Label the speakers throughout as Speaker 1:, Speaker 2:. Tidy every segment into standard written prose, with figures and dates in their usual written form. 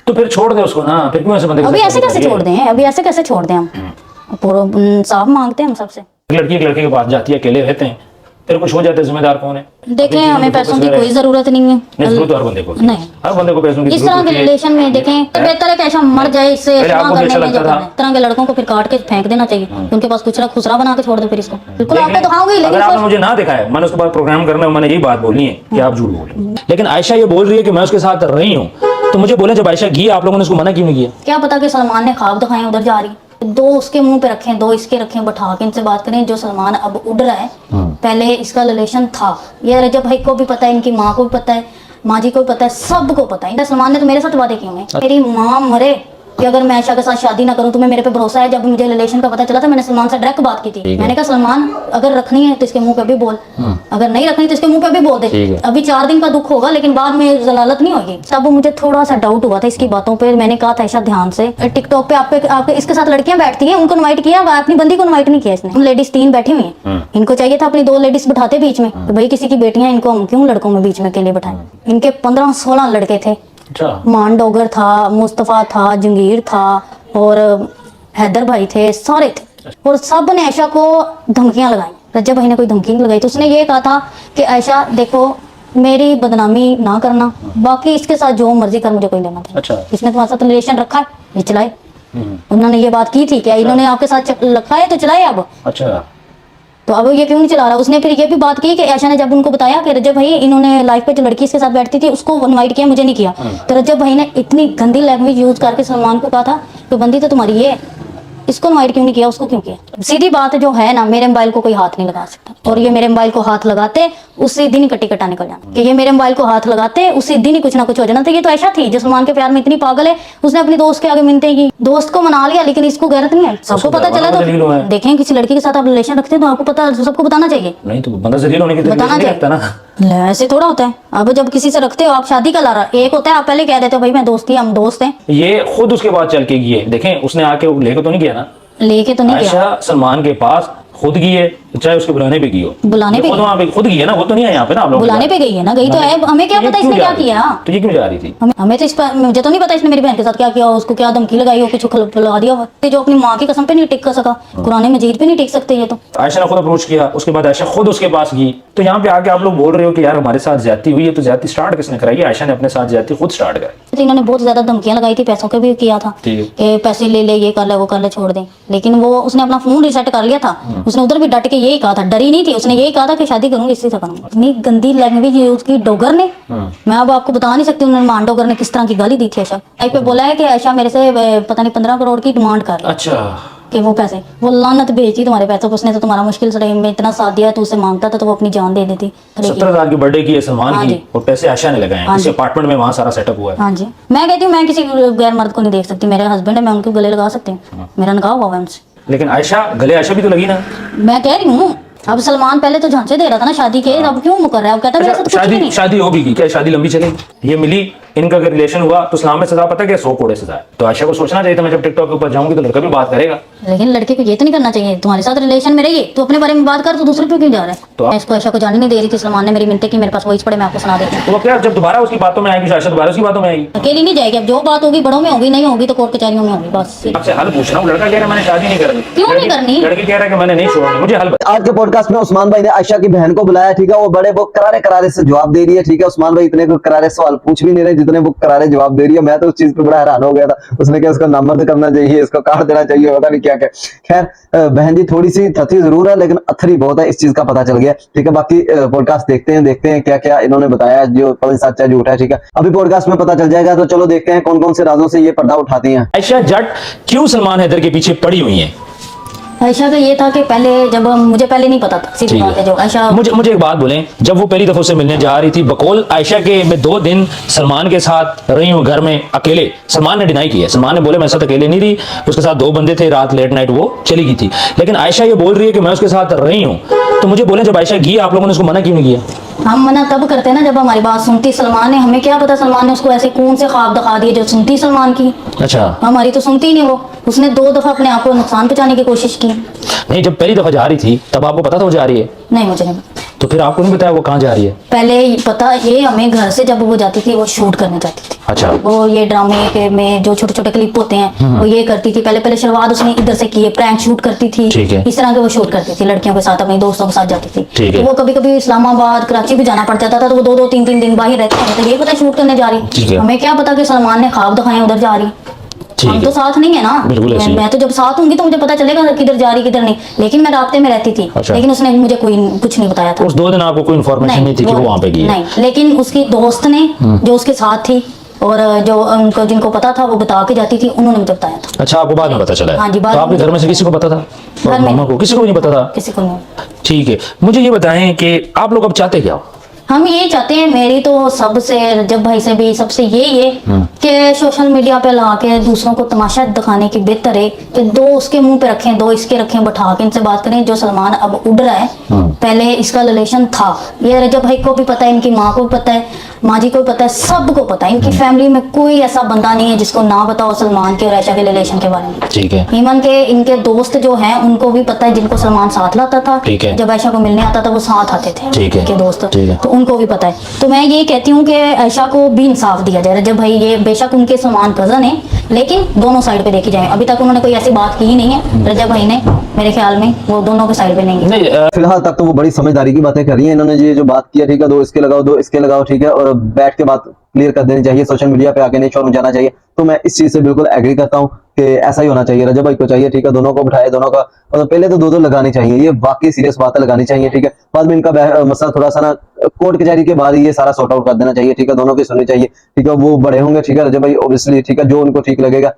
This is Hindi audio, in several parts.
Speaker 1: तो फिर छोड़ दे उसको ना, फिर क्यों ऐसे बंदे
Speaker 2: अभी ऐसे कैसे छोड़ दें, अभी ऐसे कैसे छोड़ दें हम? पूरा साफ मांगते हैं हम सबसे।
Speaker 1: लड़की एक लड़के के पास जाती है, अकेले रहते हैं, तेरे कुछ हो जाते हैं, जिम्मेदार कौन है?
Speaker 2: देखें, हमें पैसों की कोई जरूरत नहीं है।
Speaker 1: नहीं, जरूरत तो हर बंदे को
Speaker 2: नहीं,
Speaker 1: हर बंदे को पैसों की
Speaker 2: इस तरह के रिलेशन में देखें तो बेहतर है कि ऐसा मर जाए, इससे करने में जो इस तरह के लड़कों को फिर काट के फेंक देना चाहिए, उनके पास कुछ खुसरा बना के छोड़ दो फिर इसको। बिल्कुल आपको दिखाऊंगी, लेकिन
Speaker 1: आपने मुझे ना देखा है, मैंने उसके बाद प्रोग्राम करना है, मैंने यही बात बोलनी है कि आप झूठ बोल रहे हैं। लेकिन आयशा ये बोल रही है कि मैं उसके साथ रही हूँ, तो मुझे बोले जब आयशा गई आप लोगों ने उसको मना क्यों नहीं किया?
Speaker 2: क्या पता कि सलमान ने ख्वाब दिखाए उधर जा रही, दो उसके मुंह पे रखें, दो इसके रखें, बैठा के इनसे बात करें। जो सलमान अब उड़ रहा है, पहले इसका रिलेशन था, ये रजब भाई को भी पता है, इनकी माँ को भी पता है, माँ जी को भी पता है, सबको पता है। सलमान ने तो मेरे साथ वादे किए हैं, मेरी माँ मरे कि अगर मैं आयशा के साथ शादी ना करूं, तुम्हें मेरे पे भरोसा है? जब मुझे रिलेशन का पता चला था, मैंने सलमान से डायरेक्ट बात की थी। मैंने कहा सलमान अगर रखनी है तो इसके मुंह पे भी बोल, अगर नहीं रखनी तो इसके मुंह पे भी बोल दे। अभी 4 दिन का दुख होगा, लेकिन बाद में जलालत नहीं होगी। तब मुझे थोड़ा सा डाउट हुआ था इसकी बातों पे। मैंने कहा था ऐसा ध्यान से, टिकटॉक पे आपके इसके साथ लड़कियां बैठती हैं, उनको इनवाइट किया, अपनी बंदी को इनवाइट नहीं किया इसने। हम लेडीज 3 बैठी हुई हैं, इनको चाहिए था अपनी 2 लेडीज बिठाते बीच में, तो भाई किसी की बेटियां, इनको हम क्यों लड़कों में बीच में अकेले बिठाएं? इनके 15-16 लड़के थे, मान डोगर था, मुस्तफा था, जंगीर था और हैदर भाई थे, सारे थे, और सब ने आयशा को धमकियां लगाई। रजब भाई ने कोई धमकी लगाई तो उसने ये कहा था कि आयशा देखो मेरी बदनामी ना करना, बाकी इसके साथ जो मर्जी कर, मुझे कोई लेना था।
Speaker 1: अच्छा।
Speaker 2: इसने तुम्हारे साथ रिलेशन रखा है, ये चलाए। उन्होंने ये बात की थी कि इन्होंने आपके साथ रखा है तो चलाए अब।
Speaker 1: अच्छा,
Speaker 2: तो अब ये क्यों नहीं चला रहा? उसने फिर ये भी बात की कि आयशा ने जब उनको बताया कि रजब भाई इन्होंने लाइफ पे जो लड़की इसके साथ बैठती थी उसको इनवाइट किया, मुझे नहीं किया, तो रजब भाई ने इतनी गंदी लैंग्वेज यूज करके सलमान को कहा था कि बंदी तो तुम्हारी ये, इसको इनवाइट क्यों नहीं किया, उसको क्यों किया? सीधी बात जो है ना, मेरे मोबाइल को कोई हाथ नहीं लगा सकता, और ये मेरे मोबाइल को हाथ लगाते उसी दिन ही कटी कटा निकल जाना, कि ये मेरे मोबाइल को हाथ लगाते उसी दिन ही कुछ ना कुछ हो जाना। तो ये तो ऐसा थी जो सलमान के प्यार में इतनी पागल है, उसने अपनी दोस्त के आगे मिलते की, दोस्त को मना लिया, लेकिन इसको गैरत नहीं है। सबको पता चला तो देखें, किसी लड़की के साथ आप रिलेशन रखते हैं तो आपको पता, सबको बताना चाहिए।
Speaker 1: नहीं तो बंदा जलील होने की
Speaker 2: बताना चाहिए, ऐसे थोड़ा होता है। अब जब किसी से रखते हो आप, शादी का लारा एक होता है, आप पहले कह देते हो भाई मैं दोस्ती, हम दोस्त हैं।
Speaker 1: ये खुद उसके बाद चल के गई है, देखें उसने आके लेके तो नहीं किया ना,
Speaker 2: लेके तो नहीं गया,
Speaker 1: आयशा सलमान के पास खुद गई है, चाहे उसके बुलाने पे गई हो,
Speaker 2: बुलाने पे
Speaker 1: खुद गई है ना, वो तो नहीं है यहाँ पे ना, आप लोग
Speaker 2: बुलाने पे गई है ना, गई तो है, हमें क्या पता इसने क्या किया?
Speaker 1: तो ये क्यों जा रही थी?
Speaker 2: हमें तो इस पर, मुझे तो नहीं पता इसने मेरी बहन के साथ क्या किया, उसको क्या धमकी लगाई हो, कुछ लगा दिया हो, जो अपनी माँ की कसम पे नहीं टिक कर सका, कुरान मजीद पे नहीं टिक सकते ये तो।
Speaker 1: आयशा ने खुद अप्रोच किया, उसके बाद आयशा खुद उसके पास गई, तो यहाँ पे आके आप लोग बोल रहे हो कि यार हमारे साथ ज्यादती हुई है, तो ज्यादती स्टार्ट किसने कराई? आयशा ने अपने साथ ज्यादती खुद स्टार्ट कराई।
Speaker 2: तो इन्होंने बहुत ज्यादा धमकियां लगाई थी, पैसों के भी किया था कि पैसे ले ले, ये कर ले, वो कर ले, छोड़ दे, लेकिन वो उसने अपना फोन रिसेट कर लिया था। उसने उधर भी डट के यही कहा था, डरी नहीं थी, उसने यही कहा था कि शादी करूंगी इसी से करूंगी। इतनी गंदी लैंग्वेज यूज की डोगर ने, मैं अब आपको बता नहीं सकती उन्होंने मान डोगर ने किस तरह की गाली दी थी आयशा पे। बोला है कि आयशा मेरे से पता नहीं 15 करोड़ की डिमांड कर रही है।
Speaker 1: अच्छा,
Speaker 2: कि वो पैसे, वो लानत भेजी तुम्हारे पैसों को, उसने तो तुम्हारा मुश्किल से में इतना साथ दिया, तो उसे मांगता था तो वो अपनी जान दे देती।
Speaker 1: 17,000 की बर्थडे की है सलमान की, और पैसे आयशा ने लगाए हैं, इस अपार्टमेंट में वहाँ सारा सेटअप हुआ है।
Speaker 2: हाँ जी, मैं कहती हूँ मैं किसी गैर मर्द को नहीं देख सकती, मेरे हस्बैंड है, मैं उनको गले लगा सकती हूँ, मेरा निकाह हुआ है उनसे।
Speaker 1: लेकिन आयशा गले आयशा भी तो लगी ना।
Speaker 2: मैं कह रही हूँ, अब सलमान पहले तो झांसे दे रहा था ना शादी के, अब क्यों मुकर रहा है? अब कहता है मेरे साथ कुछ भी नहीं।
Speaker 1: शादी होगी की क्या? शादी लंबी चलेगी? ये मिली, इनका अगर रिलेशन हुआ तो इस्लाम में सजा पता है क्या? 100 कोड़े सजा है। तो आयशा को सोचना चाहिए था, मैं जब टिकटॉक के ऊपर जाऊंगी तो लड़का भी बात करेगा।
Speaker 2: लेकिन लड़के को ये तो नहीं करना चाहिए, तुम्हारे साथ रिलेशन में रहिए तो अपने बारे में बात कर, तो दूसरे पे क्यों जा रहा है? तो मैं इसको आयशा को जाने नहीं दे रही थी, सलमान ने मेरी मिनटें की, मेरे पास वॉइस पड़े, मैं आपको सुना देती हूँ।
Speaker 1: तो क्या जब दोबारा उसकी बातों में आएगी, आयशा दोबारा उसकी बातों में आएगी?
Speaker 2: अकेली नहीं जाएगी, अब जो बात होगी बड़ों में होगी, नहीं होगी तो कोर्ट कचहरियों में होगी, बस।
Speaker 1: आपसे हल पूछ रहा हूँ, लड़का कह रहा है मैंने शादी नहीं करनी।
Speaker 2: क्यों नहीं करनी?
Speaker 1: लड़की कह रहा है कि मैंने नहीं छोड़नी, मुझे हल।
Speaker 3: आज के पॉडकास्ट में उस्मान भाई ने आयशा की बहन को बुलाया, ठीक है, वो बड़े वो करारे करारे से जवाब दे रही है, ठीक है। उस्मान भाई इतने करारे सवाल पूछ भी नहीं रहे जितने वो करारे जवाब दे रही है। मैं तो उस चीज पे बड़ा हैरान हो गया था। उसने क्या उसका नामर्द करना चाहिए, इसको काट देना चाहिए, पता नहीं क्या क्या। खैर बहन जी थोड़ी सी थथी जरूर है, लेकिन अथरी बहुत है, इस चीज का पता चल गया, ठीक है। बाकी पॉडकास्ट देखते हैं क्या क्या इन्होंने बताया, जो पता सच है झूठ है, ठीक है। अभी पॉडकास्ट में पता चल जाएगा, तो चलो देखते हैं कौन कौन से राजों से ये पर्दा उठाती हैं।
Speaker 1: आयशा जट क्यों सलमान हैदर के पीछे पड़ी हुई है?
Speaker 2: आयशा का ये था कि पहले जब मुझे पहले नहीं पता था, सीधी बात है, जो आयशा
Speaker 1: मुझे एक बात बोलें, जब वो पहली दफा से मिलने जा रही थी, बकौल आयशा के मैं 2 दिन सलमान के साथ रही हूँ घर में अकेले, सलमान ने डिनाई किया। सलमान ने बोले मेरे साथ अकेले नहीं रही, उसके साथ 2 बंदे थे, रात लेट नाइट वो चली गई थी। लेकिन आयशा ये बोल रही है कि मैं उसके साथ रही हूँ, तो मुझे बोले जब आयशा गई आप लोगों ने उसको मना क्यों नहीं किया?
Speaker 2: हम मना तब करते हैं ना जब हमारी बात सुनती सलमान ने। हमें क्या पता सलमान ने उसको ऐसे कौन से ख्वाब दिखा दिए जो सुनती सलमान की।
Speaker 1: अच्छा,
Speaker 2: हमारी तो सुनती ही नहीं वो। उसने 2 दफा अपने आप को नुकसान पहुंचाने की कोशिश की।
Speaker 1: नहीं जब पहली दफा जा रही थी तब आपको पता था वो जा रही है?
Speaker 2: नहीं, मुझे नहीं।
Speaker 1: तो फिर आपको नहीं बताया वो कहाँ जा रही है?
Speaker 2: पहले पता ये हमें घर से जब वो जाती थी वो शूट करने जाती थी।
Speaker 1: अच्छा।
Speaker 2: वो ये ड्रामे के में जो छोटे छोटे क्लिप होते हैं वो ये करती थी। पहले पहले शुरुआत उसने इधर से की है, प्रैंक शूट करती थी,
Speaker 1: ठीक है।
Speaker 2: इस तरह के वो शूट करती थी लड़कियों के साथ, अपने दोस्तों के साथ जाती थी।
Speaker 1: ठीक है।
Speaker 2: तो वो कभी कभी इस्लामाबाद कराची भी जाना पड़ जाता था, तो वो 2-2 3-3 दिन बाहर रहते हैं। तो ये पता शूट करने जा
Speaker 1: ठीक
Speaker 2: रही,
Speaker 1: है।
Speaker 2: हमें क्या पता कि सलमान ने ख्वाब दिखाए उधर जा रही।
Speaker 1: ठीक
Speaker 2: हम
Speaker 1: है।
Speaker 2: तो साथ नहीं है ना,
Speaker 1: बिल्कुल ऐसे ही।
Speaker 2: मैं तो जब साथ होंगी तो मुझे पता चलेगा किधर जा रही किधर नहीं, लेकिन मैं रास्ते में रहती थी।
Speaker 1: अच्छा।
Speaker 2: लेकिन उसने मुझे कोई कुछ नहीं बताया था।
Speaker 1: उस 2 दिन आपको कोई इन्फॉर्मेशन नहीं थी कि वो वहाँ पे गई है?
Speaker 2: नहीं, लेकिन उसकी दोस्त ने जो उसके साथ थी और जो उनको जिनको पता था वो बता के जाती थी, उन्होंने मुझे बताया था।
Speaker 1: अच्छा, आपको बाद में पता चला है?
Speaker 2: हाँ जी, बाद
Speaker 1: तो
Speaker 2: में
Speaker 1: आपके घर में से किसी को पता था? और
Speaker 2: घर में
Speaker 1: मामा को किसी को नहीं पता था?
Speaker 2: किसी को नहीं।
Speaker 1: ठीक है, मुझे ये बताएं कि आप लोग अब चाहते क्या हो?
Speaker 2: हम ये चाहते हैं, मेरी तो सबसे रजब भाई से भी सबसे यही है कि सोशल मीडिया पे ला के दूसरों को तमाशा दिखाने की बेहतर है कि 2 उसके मुंह पे रखें, 2 इसके रखें, बैठा के इनसे बात करें। जो सलमान अब उड़ रहा है, पहले इसका रिलेशन था, ये रजब भाई को भी पता है, इनकी माँ को भी पता है, माँ जी को भी पता है, सबको पता है। इनकी फैमिली में कोई ऐसा बंदा नहीं है जिसको ना पता हो सलमान के और आयशा के रिलेशन के बारे में।
Speaker 1: ठीक है।
Speaker 2: ईमन के इनके दोस्त जो हैं उनको भी पता है, जिनको सलमान साथ लाता था,
Speaker 1: ठीक है।
Speaker 2: जब आयशा को मिलने आता था वो साथ आते थे,
Speaker 1: ठीक है।
Speaker 2: इनके दोस्त,
Speaker 1: ठीक है।
Speaker 2: तो उनको भी पता है। तो मैं ये कहती हूँ कि आयशा को भी इंसाफ दिया जाए। रजब भाई ये बेशक उनके सलमान कजन है, लेकिन दोनों साइड पे देखी जाए। अभी तक उन्होंने कोई ऐसी बात की ही नहीं है रजब भाई ने, मेरे ख्याल में वो दोनों के साइड पे नहीं है।
Speaker 1: नहीं,
Speaker 3: फिलहाल तक तो वो बड़ी समझदारी की बातें कर रही है। इन्होंने ये जो बात किया, ठीक है, 2 इसके लगाओ 2 इसके लगाओ, ठीक है, और बैठ के बात क्लियर कर देनी चाहिए, सोशल मीडिया पे आके नहीं शोर मचाना चाहिए। तो मैं इस चीज से बिल्कुल एग्री करता हूँ कि ऐसा ही होना चाहिए। रजब भाई को चाहिए, ठीक है, दोनों को बिठाए, दोनों का मतलब पहले तो 2-2 लगानी चाहिए, ये वाकई सीरियस बात है, लगानी चाहिए, ठीक है। बाद में इनका मसला थोड़ा सा ना कोर्ट कचहरी के बाद ये सारा सॉर्ट आउट कर देना चाहिए, ठीक है, दोनों की सुननी चाहिए, ठीक है। वो बड़े होंगे, ठीक है, रजब भाई ऑब्वियसली, ठीक है, जो उनको ठीक लगेगा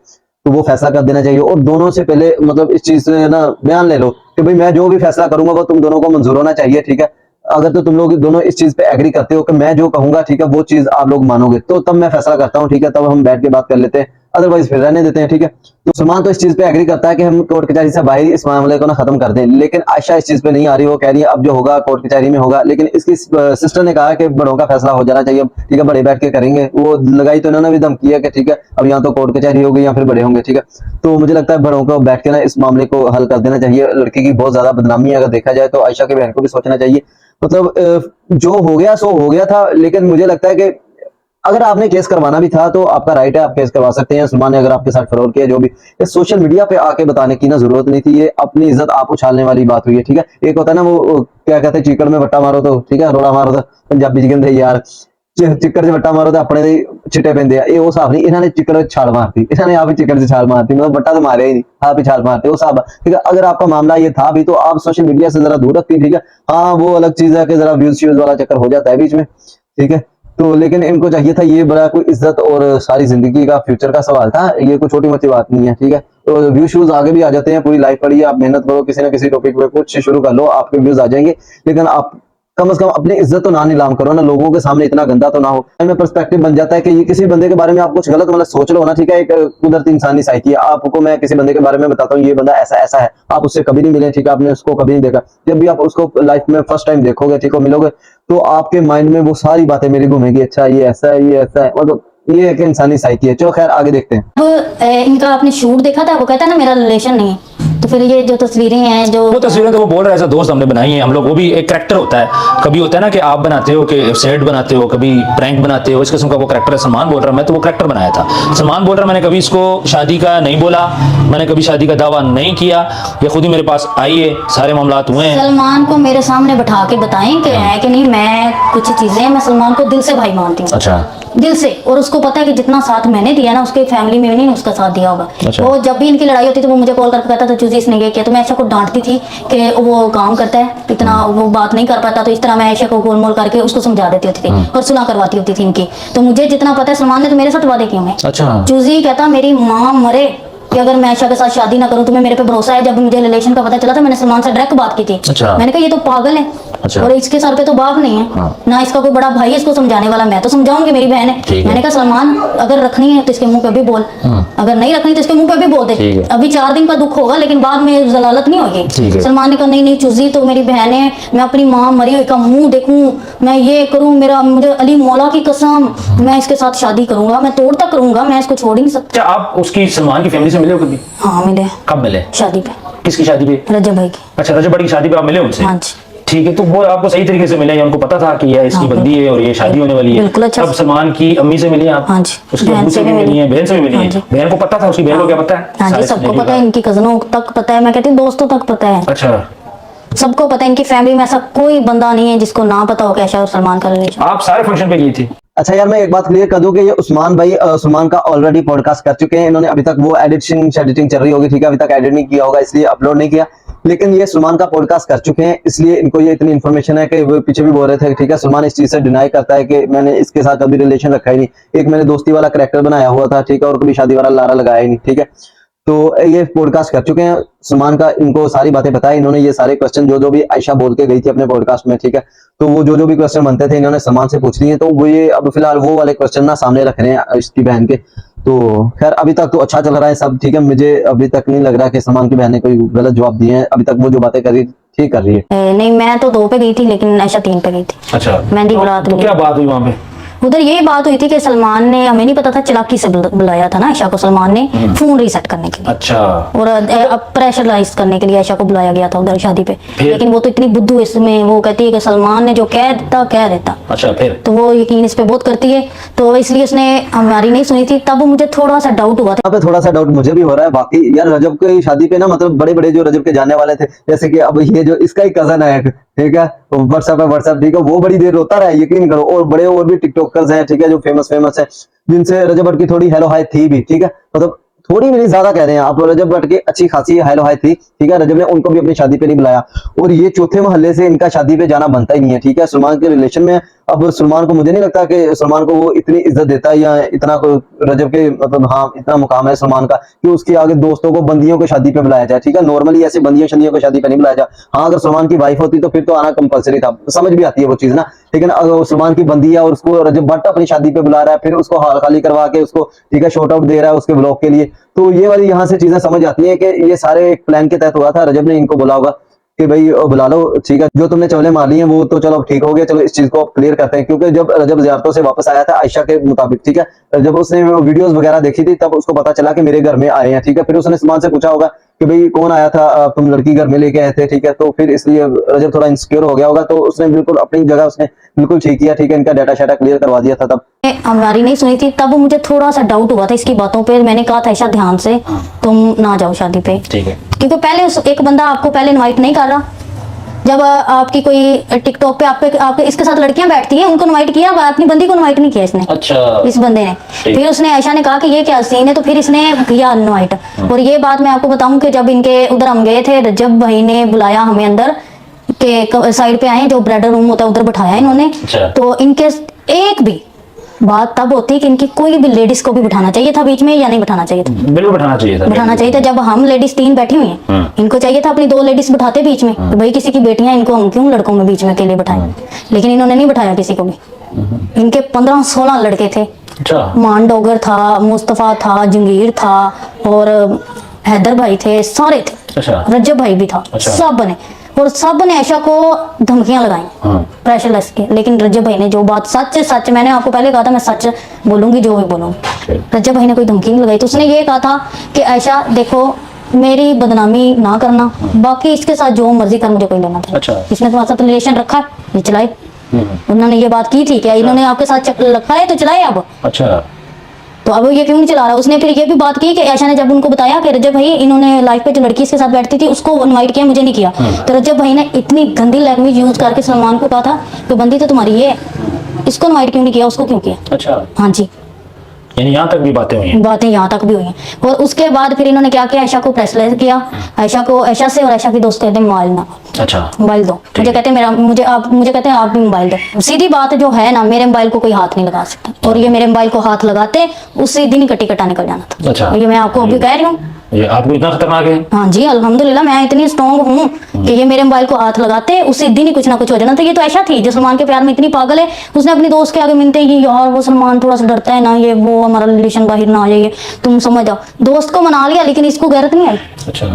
Speaker 3: तो वो फैसला कर देना चाहिए। और दोनों से पहले मतलब इस चीज से ना बयान ले लो कि भाई मैं जो भी फैसला करूंगा वो तुम दोनों को मंजूर होना चाहिए, ठीक है। अगर तो तुम लोग दोनों इस चीज पे एग्री करते हो कि मैं जो कहूंगा, ठीक है, वो चीज आप लोग मानोगे, तो तब मैं फैसला करता हूँ, ठीक है, तब हम बैठ के बात कर लेते हैं, अदरवाइज फिर रहने देते हैं, ठीक है। तो सलमान तो इस चीज पे एग्री करता है कि हम कोर्ट कचहरी से बाहर इस मामले को ना खत्म कर दें, लेकिन आयशा इस चीज पे नहीं आ रही। वो कह रही है अब जो होगा कोर्ट कचहरी में होगा, लेकिन इसकी सिस्टर ने कहा कि बड़ों का फैसला हो जाना चाहिए, ठीक है, बड़े बैठ के करेंगे। वो लगाई तो इन्होंने भी धमकी है कि ठीक है अब यहाँ तो कोर्ट कचहरी होगी या फिर बड़े होंगे, ठीक है। तो मुझे लगता है बड़ों को बैठ के ना इस मामले को हल कर देना चाहिए। लड़की की बहुत ज्यादा बदनामी है अगर देखा जाए तो, आयशा की बहन को भी सोचना चाहिए। मतलब जो हो गया सो हो गया था, लेकिन मुझे लगता है कि अगर आपने केस करवाना भी था तो आपका राइट है, आप केस करवा सकते हैं। सलमान ने अगर आपके साथ फरोर किया जो भी, ये सोशल मीडिया पे आके बताने की ना जरूरत नहीं थी। ये अपनी इज्जत आप उछालने वाली बात हुई है, ठीक है। एक होता है ना वो क्या कहते हैं, चीकड़ में बट्टा मारो तो, ठीक है, रोड़ा मारो तो पंजाबी च कहंदे यार चिक्कड़ च बट्टा मारो तो अपने दे चिट्टे पैंदे आ। ये वो हिसाब नहीं, इन्होंने चिक्कड़ च छाल मारती, इन्होंने आप ही चिक्कड़ च छाल मारती, मतलब बट्टा तो मारे ही नहीं, आप ही छाल मारते, वो हिसाब, ठीक है। अगर आपका मामला ये था भी तो आप सोशल मीडिया से जरा दूर रखती, ठीक है। हाँ वो अलग चीज है कि जरा व्यूज व्यूज वाला चक्कर हो जाता है बीच में, ठीक है। तो लेकिन इनको चाहिए था, ये बड़ा कोई इज्जत और सारी जिंदगी का फ्यूचर का सवाल था, ये कोई छोटी मोटी बात नहीं है, ठीक है। तो व्यू शूज आगे भी आ जाते हैं, पूरी लाइफ पड़ी है, आप मेहनत करो, किसी ना किसी टॉपिक पे कुछ शुरू कर लो, आपके व्यूज आ जाएंगे। लेकिन आप कम से कम अपनी इज्जत तो ना नीलाम करो ना, लोगों के सामने इतना गंदा तो ना हो। में पर्सपेक्टिव बन जाता है कि ये किसी बंदे के बारे में आप कुछ गलत मतलब सोच लो ना, ठीक है। एक कुदरती इंसानी साइकी है, आपको मैं किसी बंदे के बारे में बताता हूँ ये बंदा ऐसा ऐसा है, आप उससे कभी नहीं मिले, ठीक है, आपने उसको कभी नहीं देखा। जब भी आप उसको लाइफ में फर्स्ट टाइम देखोगे, ठीक है, मिलोगे, तो आपके माइंड में वो सारी बातें मेरी घूमेगी, अच्छा ये ऐसा है, ये ऐसा है, मतलब ये एक इंसानी साइकी है। चलो खैर आगे देखते हैं।
Speaker 2: अब इनका आपने शूट देखा था, वो कहता है ना मेरा रिलेशन नहीं है, तो फिर ये जो तस्वीरें हैं जो
Speaker 1: वो तस्वीरें तो वो बोल रहा है ऐसा दोस्त हमने बनाई है हम लोग, वो भी एक कैरेक्टर होता है। कभी होता है ना कि आप बनाते हो कि सेट बनाते हो, कभी प्रैंक बनाते हो, इस किस्म का वो कैरेक्टर है। सलमान बोल रहा मैं तो वो कैरेक्टर बनाया था। सलमान बोल रहा मैंने कभी इसको शादी का नहीं बोला, मैंने कभी शादी का दावा नहीं किया, ये खुद ही मेरे पास आई है, सारे मामलात हुए हैं।
Speaker 2: सलमान को मेरे सामने बैठा के बताएं कि है कि नहीं, मैं कुछ चीजें मैं सलमान को दिल से भाई मानती हूँ,
Speaker 1: अच्छा,
Speaker 2: दिल से। और उसको पता है कि जितना साथ मैंने दिया ना उसके फैमिली में भी नहीं उसका साथ दिया होगा।
Speaker 1: अच्छा।
Speaker 2: वो जब भी इनकी लड़ाई होती थी वो मुझे कॉल करके कहता था चूजी इसने ये किया, तो मैं आयशा को डांटती थी कि वो काम करता है इतना, वो बात नहीं कर पाता, तो इस तरह मैं आयशा को गोलमोल करके उसको समझा देती होती थी और सुलह करवाती होती थी इनकी। तो मुझे जितना पता है सलमान ने तो मेरे साथ वादे किए हैं।
Speaker 1: अच्छा,
Speaker 2: चूजी कहता मेरी माँ मरे कि अगर मैं आयशा के साथ शादी ना करूं, तुम्हें मेरे पे भरोसा है। जब मुझे रिलेशन का पता चला था मैंने सलमान से डायरेक्ट बात की थी।
Speaker 1: अच्छा।
Speaker 2: मैंने कहा ये तो पागल है,
Speaker 1: अच्छा।
Speaker 2: और इसके सर पे तो बाप नहीं है,
Speaker 1: हाँ।
Speaker 2: ना इसका कोई बड़ा भाई है इसको समझाने वाला, मैं तो समझाऊंगी, मेरी बहन है।
Speaker 1: ठीक है।
Speaker 2: मैंने कहा सलमान अगर रखनी है तो इसके मुंह पे भी बोल, अगर नहीं रखनी तो इसके मुंह पे भी बोल
Speaker 1: ठीक
Speaker 2: दे।
Speaker 1: है।
Speaker 2: अभी 4 दिन का दुख होगा लेकिन बाद में जलालत नहीं
Speaker 1: ठीक
Speaker 2: होगी।
Speaker 1: है।
Speaker 2: सलमान ने कहा नहीं नहीं चूजी तो मेरी बहन है, मैं अपनी माँ मरी हुई का मुंह देखूं, मैं ये करूं, मेरा मुझे अली मौला की कसम मैं इसके साथ शादी करूंगा, मैं तोड़ तक करूंगा, मैं इसको छोड़ ही नहीं सकता।
Speaker 1: अच्छा, आप उसकी सलमान की फैमिली से मिले हो कभी?
Speaker 2: हाँ मिले,
Speaker 1: कब मिले?
Speaker 2: शादी पे,
Speaker 1: किसकी शादी पे?
Speaker 2: रजब भाई की।
Speaker 1: अच्छा, रजब भाई की शादी पे आप मिले उनसे?
Speaker 2: हाँ जी।
Speaker 1: ठीक है, तो वो आपको सही तरीके से मिला या उनको पता था कि ये इसकी
Speaker 2: हाँ,
Speaker 1: बंदी है और ये शादी होने वाली है?
Speaker 2: बिल्कुल अच्छा।
Speaker 1: तब सलमान की अम्मी से मिली आप?
Speaker 2: हाँ जी,
Speaker 1: उसके
Speaker 2: बहन
Speaker 1: अब्बू से भी मिली है, बहन से भी मिली
Speaker 2: हाँ
Speaker 1: है?
Speaker 2: जी।
Speaker 1: बहन को पता था? उसकी बहन को क्या पता है?
Speaker 2: हाँ जी,
Speaker 1: सारे
Speaker 2: सबको
Speaker 1: जिंदगी
Speaker 2: पता है,
Speaker 1: का?
Speaker 2: इनकी कजनों तक पता है, मैं कहती हूँ दोस्तों तक पता है,
Speaker 1: अच्छा,
Speaker 2: सबको पता है। इनकी फैमिली में ऐसा कोई बंदा नहीं है जिसको ना पता हो कि आयशा और सलमान का रिलेशन।
Speaker 1: आप सारे फंक्शन पे गई थी?
Speaker 3: अच्छा यार, मैं एक बात क्लियर कर दूं कि ये उस्मान भाई उस्मान का ऑलरेडी पॉडकास्ट कर चुके हैं। इन्होंने अभी तक वो एडिटिंग चल रही होगी, ठीक है, अभी तक एडिट नहीं किया होगा इसलिए अपलोड नहीं किया, लेकिन ये सलमान का पॉडकास्ट कर चुके हैं, इसलिए इनको ये इतनी इन्फॉर्मेशन है कि वो पीछे भी बोल रहे थे, ठीक है। सलमान इस चीज से डिनाई करता है कि मैंने इसके साथ कभी रिलेशन रखा ही नहीं, एक मैंने दोस्ती वाला कैरेक्टर बनाया हुआ था, ठीक है, और कभी शादी वाला लारा लगाया ही नहीं, ठीक है। तो ये पॉडकास्ट कर चुके हैं सलमान का, इनको सारी बातें पता है। इन्होंने ये सारे क्वेश्चन जो भी आयशा बोल के गई थी अपने पॉडकास्ट में, ठीक है, तो वो जो भी क्वेश्चन बनते थे इन्होंने सलमान से पूछ लिए, तो वो ये अब फिलहाल वो वाले क्वेश्चन ना सामने रख रहे हैं इसकी बहन के। तो खैर अभी तक तो अच्छा चल रहा है सब, ठीक है। मुझे अभी तक नहीं लग रहा कि सलमान की बहन ने कोई गलत जवाब दिए हैं, अभी तक वो जो बातें कर रही ठीक कर रही है।
Speaker 2: नहीं, मैं तो 2 पे गई थी लेकिन आयशा 3 पे गई थी।
Speaker 1: अच्छा,
Speaker 2: मेहंदी
Speaker 1: तो
Speaker 2: बारात में
Speaker 1: क्या बात हुई वहां पे?
Speaker 2: उधर यही बात हुई थी कि सलमान ने, हमें नहीं पता था, चालाकी से बुलाया था ना आयशा को सलमान ने, फोन रीसेट करने के लिए
Speaker 1: अच्छा,
Speaker 2: और प्रेशराइज करने के लिए आयशा को बुलाया गया था उधर शादी पे। लेकिन वो तो इतनी बुद्धू इसमें, वो कहती है कि सलमान ने जो कह देता।
Speaker 1: अच्छा, फिर
Speaker 2: तो वो यकीन इस पे बहुत करती है, तो इसलिए उसने हमारी नहीं सुनी थी। तब मुझे थोड़ा सा डाउट हुआ था।
Speaker 3: यहाँ पे थोड़ा सा डाउट मुझे भी हो रहा है। बाकी यार रजब की शादी पे ना, मतलब बड़े बड़े जो रजब के जानने वाले थे, जैसे कि अब ये जो इसका ही कजन है, ठीक है, व्हाट्सएप, ठीक है, वो बड़ी देर रोता रहा है, यकीन करो। और बड़े और भी टिकटॉकर्स हैं, ठीक है, जो फेमस है, जिनसे रजब भट्ट की थोड़ी हेलो हाय थी भी, ठीक है, मतलब थोड़ी नहीं ज्यादा कह रहे हैं आप, रजब भट्ट की अच्छी खासी हेलो हाय थी, ठीक है। रजब ने उनको भी अपनी शादी पे नहीं बुलाया, और ये चौथे मोहल्ले से इनका शादी पे जाना बनता ही नहीं है, ठीक है, सलमान के रिलेशन में। अब सलमान को, मुझे नहीं लगता कि सलमान को वो इतनी इज्जत देता है या इतना रजब के, मतलब हाँ इतना मुकाम है सलमान का कि उसके आगे दोस्तों को, बंदियों को शादी पे बुलाया जाए, ठीक है। नॉर्मली ऐसे बंदियों शंदियों को शादी पे नहीं बुलाया जाए। हाँ, अगर सलमान की वाइफ होती तो फिर तो आना कंपलसरी था, समझ भी आती है वो चीज ना, लेकिन अगर सलमान की बंदी है और उसको रजब भट्ट अपनी शादी पे बुला रहा है, फिर उसको हाल खाली करवा के उसको, ठीक है, शॉर्ट आउट दे रहा है उसके ब्लॉग के लिए, तो ये वाली यहाँ से चीजें समझ आती है कि ये सारे एक प्लान के तहत हुआ था। रजब ने इनको बोला होगा कि भाई बुला लो, ठीक है, जो तुमने चवले मार ली हैं वो तो चलो ठीक हो गया, चलो इस चीज को अब क्लियर करते हैं। क्योंकि जब रजब ज़ियारतों से वापस आया था आयशा के मुताबिक, ठीक है, जब उसने वीडियोस वगैरह देखी थी तब उसको पता चला कि मेरे घर में आए हैं, ठीक है। फिर उसने सलमान से पूछा होगा कि भाई कौन आया था, तुम लड़की घर में लेके आए थे, ठीक है, तो फिर इसलिए रजब थोड़ा इनसिक्योर हो गया होगा, तो उसने बिल्कुल अपनी जगह उसने बिल्कुल ठीक किया, ठीक है, इनका डाटा शाटा क्लियर करवा दिया था तब।
Speaker 2: हमारी नहीं सुनी थी, तब मुझे थोड़ा सा डाउट हुआ था इसकी बातों पे। मैंने कहा था आयशा ध्यान से तुम ना जाओ शादी पे,
Speaker 1: ठीक है,
Speaker 2: क्योंकि पहले एक बंदा आपको पहले इनवाइट नहीं कर रहा। जब आपकी कोई टिकटॉक पे आपके इसके साथ लड़कियां बैठती हैं, उनको इनवाइट किया, अपनी बंदी को इनवाइट नहीं किया इसने।
Speaker 1: अच्छा,
Speaker 2: इस बंदे ने। फिर उसने आयशा ने कहा कि ये क्या सीन है, तो फिर इसने किया इनवाइट। और ये बात मैं आपको बताऊं कि जब इनके उधर हम गए थे, रजब भाई ने बुलाया हमें अंदर के साइड पे आए, जो ब्राइडल रूम होता है उधर बैठाया इन्होंने।
Speaker 1: अच्छा।
Speaker 2: तो इनके एक भी बात तब होती कि इनकी कोई भी लेडीज को भी बिठाना चाहिए था बीच में या नहीं बिठाना चाहिए था।
Speaker 1: बिल्कुल बैठाना चाहिए था,
Speaker 2: बिठाना चाहिए था। जब हम लेडीज 3 बैठी हुई हैं, इनको चाहिए था अपनी 2 लेडीज बिठाते बीच में। तो भाई किसी की बेटियां, इनको हम क्यों लड़कों में बीच में अकेले बिठाए? लेकिन इन्होंने नहीं बिठाया किसी को भी। इनके 15-16 लड़के थे।
Speaker 1: अच्छा,
Speaker 2: मान डोगर था, मुस्तफा था, जंगीर था, और हैदर भाई थे, सारे थे।
Speaker 1: अच्छा,
Speaker 2: रजब भाई भी था।
Speaker 1: अच्छा।
Speaker 2: सब ने, और सब ने आयशा को धमकियां लगाई, प्रेशरलेस के। लेकिन रजब भाई ने जो बात सच है, सच, मैंने आपको पहले कहा था मैं सच बोलूंगी जो भी बोलूंगी। रजब भाई ने कोई धमकी नहीं लगाई। तो उसने ये कहा था कि आयशा देखो, मेरी बदनामी ना करना, बाकी इसके साथ जो मर्जी कर, मुझे कोई लेना था।
Speaker 1: अच्छा।
Speaker 2: इसने तुम्हारे साथ रिलेशन रखा है, ये चलाए। उन्होंने ये बात की थी क्या इन्होंने आपके साथ रखा है, तो चलाए अब।
Speaker 1: अच्छा,
Speaker 2: तो अब ये क्यों नहीं चला रहा? उसने फिर ये भी बात की कि आयशा ने जब उनको बताया कि रजब भाई इन्होंने लाइफ पे जो लड़की इसके साथ बैठती थी उसको इनवाइट किया, मुझे नहीं किया। तो रजब भाई ने इतनी गंदी लैंग्वेज यूज करके सलमान को कहा था कि बंदी तो तुम्हारी ये है, इसको इनवाइट क्यों नहीं किया, उसको क्यों किया?
Speaker 1: अच्छा,
Speaker 2: हाँ जी,
Speaker 1: यानी यहाँ तक भी बातें हुई हैं।
Speaker 2: बातें यहाँ तक भी हुई हैं। और उसके बाद फिर इन्होंने क्या किया, आयशा को प्रेशराइज किया। आयशा से और आयशा की दोस्त कहते हैं मोबाइल ना,
Speaker 1: अच्छा,
Speaker 2: मोबाइल दो मुझे, कहते हैं मेरा, मुझे कहते हैं आप भी मोबाइल दो। सीधी बात जो है ना, मेरे मोबाइल को कोई हाथ नहीं लगा सकता, और ये मेरे मोबाइल को हाथ लगाते उसी दिन ही कटी कटा निकल जाना था।
Speaker 1: अच्छा,
Speaker 2: ये मैं आपको अभी कह रही हूँ।
Speaker 1: ये आपको इतना खतरनाक है?
Speaker 2: हाँ जी, अल्हम्दुलिल्लाह मैं इतनी स्ट्रॉन्ग हूँ कि ये मेरे मोबाइल को हाथ लगाते उसी दिन ही कुछ ना कुछ हो जाना था। ये तो आयशा थी जो सलमान के प्यार में इतनी पागल है, उसने अपनी दोस्त के आगे मिलते ही यार वो सलमान थोड़ा सा डरता है ना, ये वो हमारा रिलेशन बाहर ना आ जाइए, तुम समझ जाओ। दोस्त को मना लिया, लेकिन इसको गैरत नहीं आई।
Speaker 1: अच्छा,